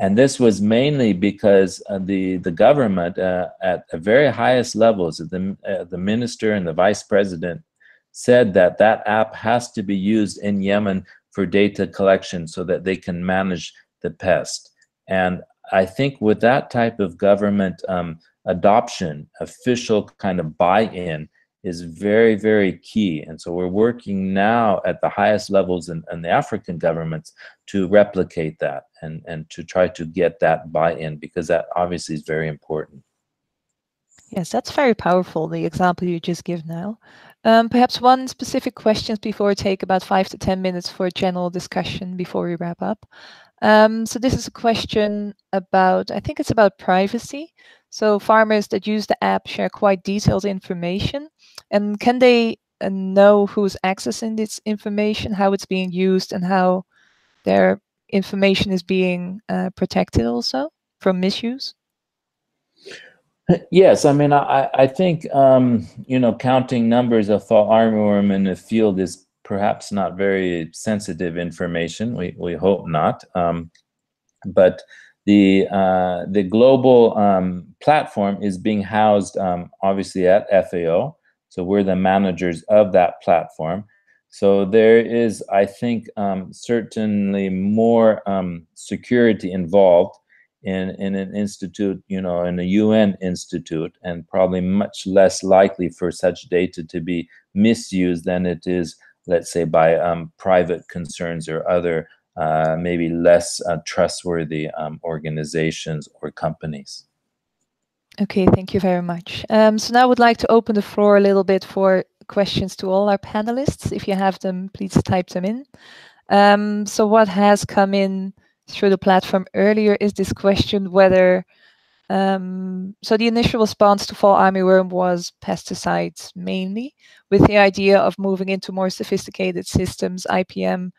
And this was mainly because the government at the very highest levels, the minister and the vice president, said that that app has to be used in Yemen for data collection so that they can manage the pest. And I think with that type of government adoption, official kind of buy-in, is very, very key. And so we're working now at the highest levels in the African governments to replicate that and to try to get that buy-in, because that obviously is very important. Yes, that's very powerful, the example you just give now. Perhaps one specific question before we take about 5 to 10 minutes for a general discussion before we wrap up. So this is a question about, I think it's about privacy. So farmers that use the app share quite detailed information. And can they know who's accessing this information, how it's being used, and how their information is being protected also from misuse? Yes, I mean, I think, you know, counting numbers of fall armyworm in the field is perhaps not very sensitive information. We hope not. But the global platform is being housed, obviously, at FAO. So we're the managers of that platform. So there is, I think, certainly more security involved in an institute, you know, in a UN institute, and probably much less likely for such data to be misused than it is, let's say, by private concerns or other maybe less trustworthy organizations or companies. Okay, thank you very much. So now I would like to open the floor a little bit for questions to all our panelists. If you have them, please type them in. So what has come in through the platform earlier is this question whether, so the initial response to fall armyworm was pesticides mainly, with the idea of moving into more sophisticated systems, IPM,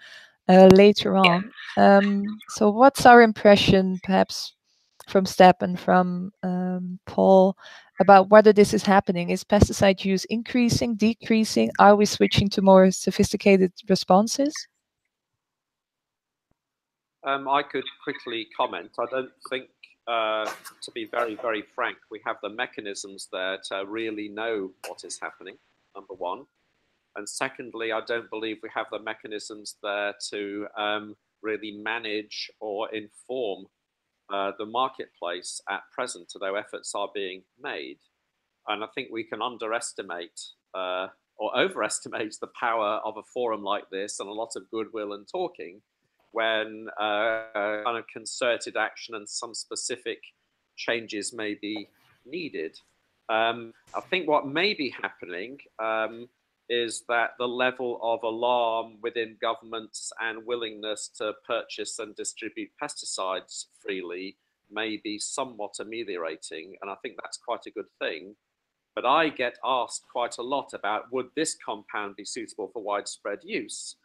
later on. So what's our impression, perhaps from Step and from Paul, about whether this is happening? Is pesticide use increasing, decreasing? Are we switching to more sophisticated responses? I could quickly comment. I don't think, to be very, very frank, we have the mechanisms there to really know what is happening, number one. And secondly, I don't believe we have the mechanisms there to really manage or inform the marketplace at present, although efforts are being made. And I think we can underestimate or overestimate the power of a forum like this and a lot of goodwill and talking when kind of concerted action and some specific changes may be needed. I think what may be happening is that the level of alarm within governments and willingness to purchase and distribute pesticides freely may be somewhat ameliorating, and I think that's quite a good thing. But I get asked quite a lot about, would this compound be suitable for widespread use?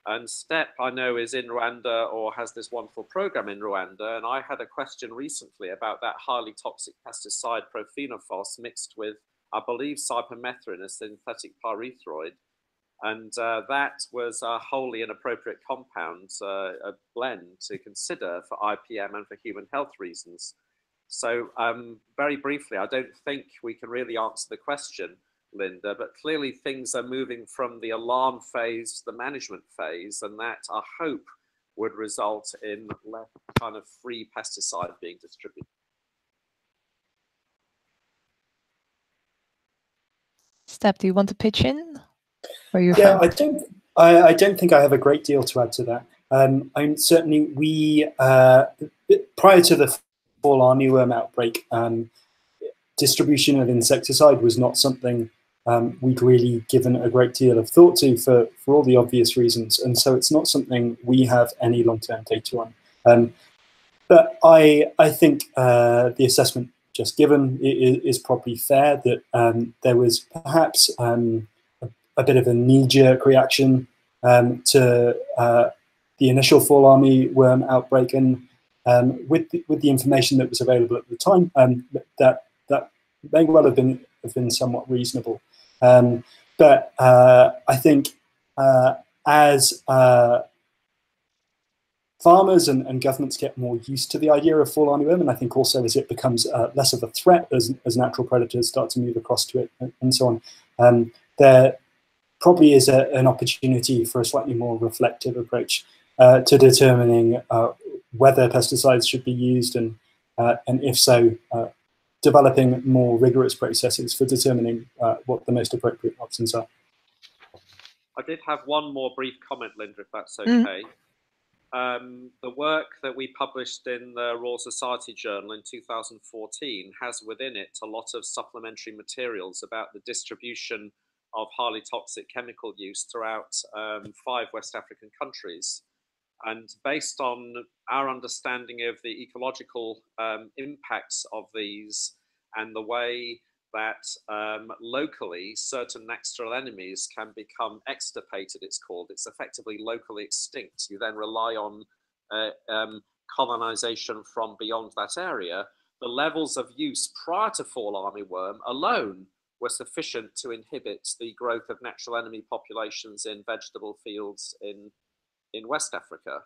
And Step, I know, is in Rwanda or has this wonderful program in Rwanda, and I had a question recently about that highly toxic pesticide profenofos mixed with, I believe, cypermethrin, a synthetic pyrethroid, and that was a wholly inappropriate compound, a blend to consider for IPM and for human health reasons. So very briefly, I don't think we can really answer the question, Linda, but clearly things are moving from the alarm phase to the management phase, and that, I hope, would result in less kind of free pesticide being distributed. Step, do you want to pitch in? Yeah, I don't think I have a great deal to add to that. Certainly we, prior to the fall armyworm outbreak, distribution of insecticide was not something we'd really given a great deal of thought to for all the obvious reasons. And so it's not something we have any long-term data on. But I think the assessment just given is probably fair, that there was perhaps a bit of a knee-jerk reaction to the initial fall armyworm outbreak, and with the information that was available at the time, that may well have been somewhat reasonable. But I think as farmers and governments get more used to the idea of fall armyworm, and I think also as it becomes less of a threat as natural predators start to move across to it and so on, there probably is an opportunity for a slightly more reflective approach to determining whether pesticides should be used, and if so, developing more rigorous processes for determining what the most appropriate options are. I did have one more brief comment, Linda, if that's okay. The work that we published in the Royal Society Journal in 2014 has within it a lot of supplementary materials about the distribution of highly toxic chemical use throughout 5 West African countries. And based on our understanding of the ecological impacts of these and the way that locally certain natural enemies can become extirpated, it's called. It's effectively locally extinct. You then rely on colonization from beyond that area. The levels of use prior to fall armyworm alone were sufficient to inhibit the growth of natural enemy populations in vegetable fields in West Africa.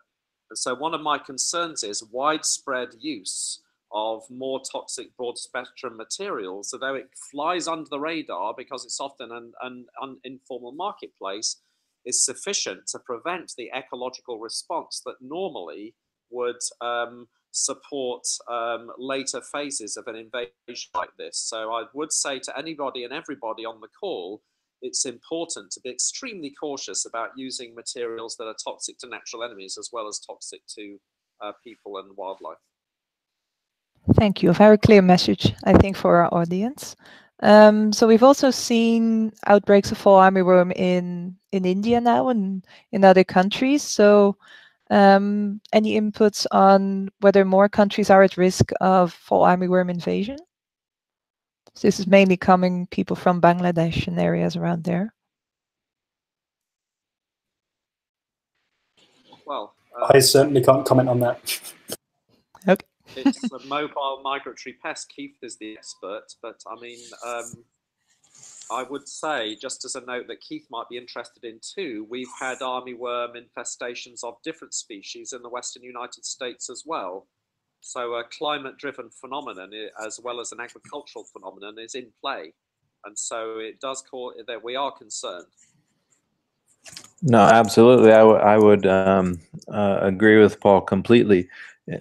And so one of my concerns is widespread use of more toxic broad spectrum materials, although it flies under the radar because it's often an informal marketplace, is sufficient to prevent the ecological response that normally would support later phases of an invasion like this. So I would say to anybody and everybody on the call, it's important to be extremely cautious about using materials that are toxic to natural enemies as well as toxic to people and wildlife. Thank you. A very clear message, I think, for our audience. So we've also seen outbreaks of fall armyworm in India now and in other countries. So any inputs on whether more countries are at risk of fall armyworm invasion? So this is mainly coming people from Bangladesh and areas around there. Well, I certainly can't comment on that. Okay. It's a mobile migratory pest. Keith is the expert, but I mean, I would say, just as a note that Keith might be interested in too, we've had armyworm infestations of different species in the western United States as well. So a climate-driven phenomenon, as well as an agricultural phenomenon, is in play. And so it does call that we are concerned. No, absolutely. I would agree with Paul completely.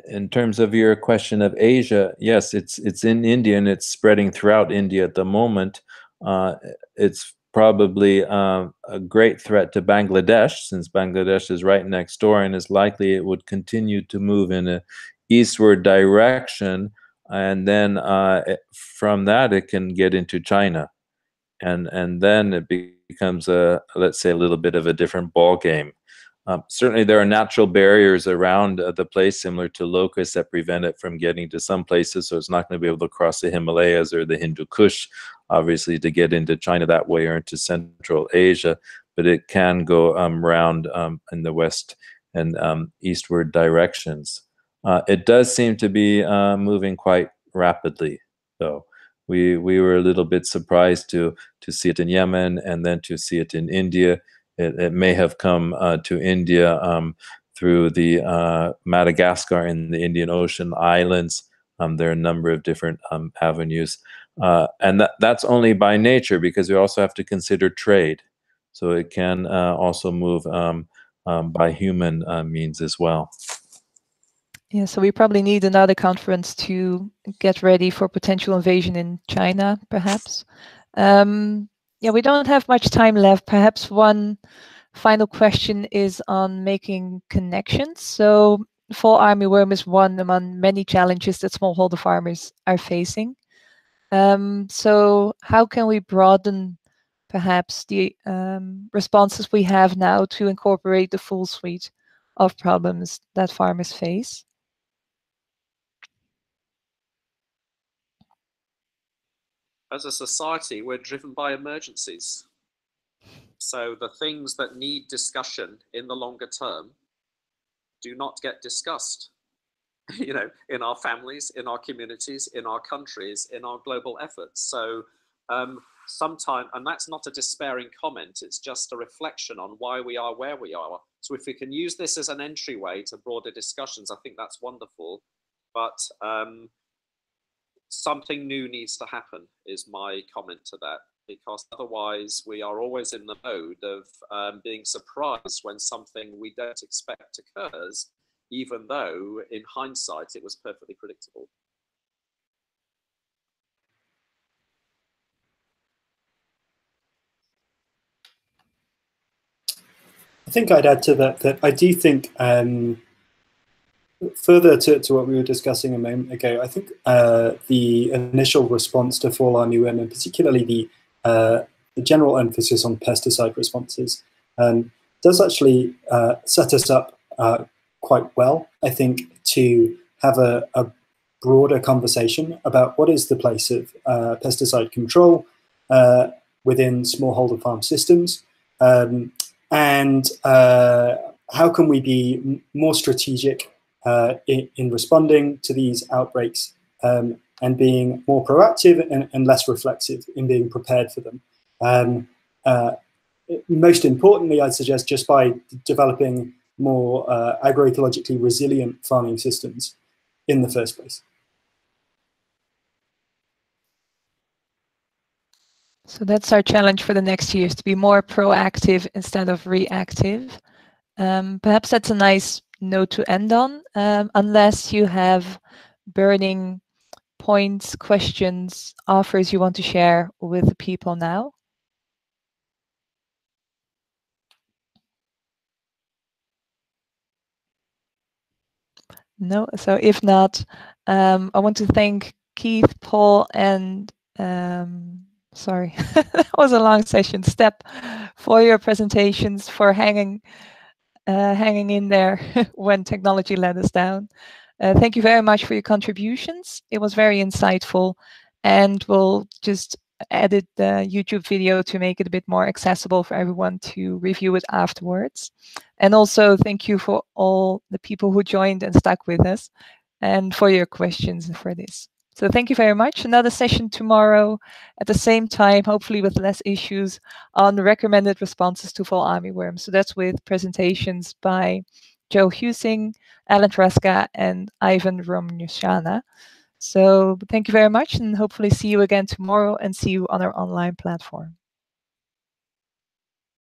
In terms of your question of Asia, yes, it's in India and it's spreading throughout India at the moment. It's probably a great threat to Bangladesh, since Bangladesh is right next door and is likely it would continue to move in an eastward direction. And then from that, it can get into China. And then it becomes let's say, a little bit of a different ball game. Certainly, there are natural barriers around the place, similar to locusts, that prevent it from getting to some places. So it's not going to be able to cross the Himalayas or the Hindu Kush, obviously, to get into China that way or into Central Asia. But it can go around in the west and eastward directions. It does seem to be moving quite rapidly, though. We were a little bit surprised to see it in Yemen and then to see it in India. It may have come to India through the Madagascar in the Indian Ocean islands. There are a number of different avenues. And that's only by nature, because we also have to consider trade. So it can also move by human means as well. Yeah, so we probably need another conference to get ready for potential invasion in China, perhaps. Yeah, we don't have much time left. Perhaps one final question is on making connections. So fall armyworm is one among many challenges that smallholder farmers are facing. So how can we broaden perhaps the responses we have now to incorporate the full suite of problems that farmers face? As a society, we're driven by emergencies. So the things that need discussion in the longer term do not get discussed, you know, in our families, in our communities, in our countries, in our global efforts. So sometimes, and that's not a despairing comment, it's just a reflection on why we are where we are. So if we can use this as an entryway to broader discussions, I think that's wonderful. But something new needs to happen is my comment to that, because otherwise we are always in the mode of being surprised when something we don't expect occurs, even though in hindsight it was perfectly predictable. think I'd add to that that I do think, further to what we were discussing a moment ago, I think the initial response to Fall Armyworm, and particularly the general emphasis on pesticide responses, does actually set us up quite well, I think, to have a broader conversation about what is the place of pesticide control within smallholder farm systems, and how can we be more strategic in responding to these outbreaks, and being more proactive and less reflexive in being prepared for them. Most importantly, I'd suggest just by developing more agroecologically resilient farming systems in the first place. So that's our challenge for the next years, to be more proactive instead of reactive. Perhaps that's a nice note to end on, unless you have burning points, questions, offers you want to share with the people now. No, so if not, I want to thank Keith, Paul, and sorry, that was a long session, Step, for your presentations, for hanging in there when technology let us down. Thank you very much for your contributions. It was very insightful, and we'll just edit the YouTube video to make it a bit more accessible for everyone to review it afterwards. And also thank you for all the people who joined and stuck with us, and for your questions for this. So thank you very much. Another session tomorrow at the same time, hopefully with less issues, on the recommended responses to Fall Armyworm. So that's with presentations by Joe Husing, Alan Traska, and Ivan Romnishana. So thank you very much, and hopefully see you again tomorrow and see you on our online platform.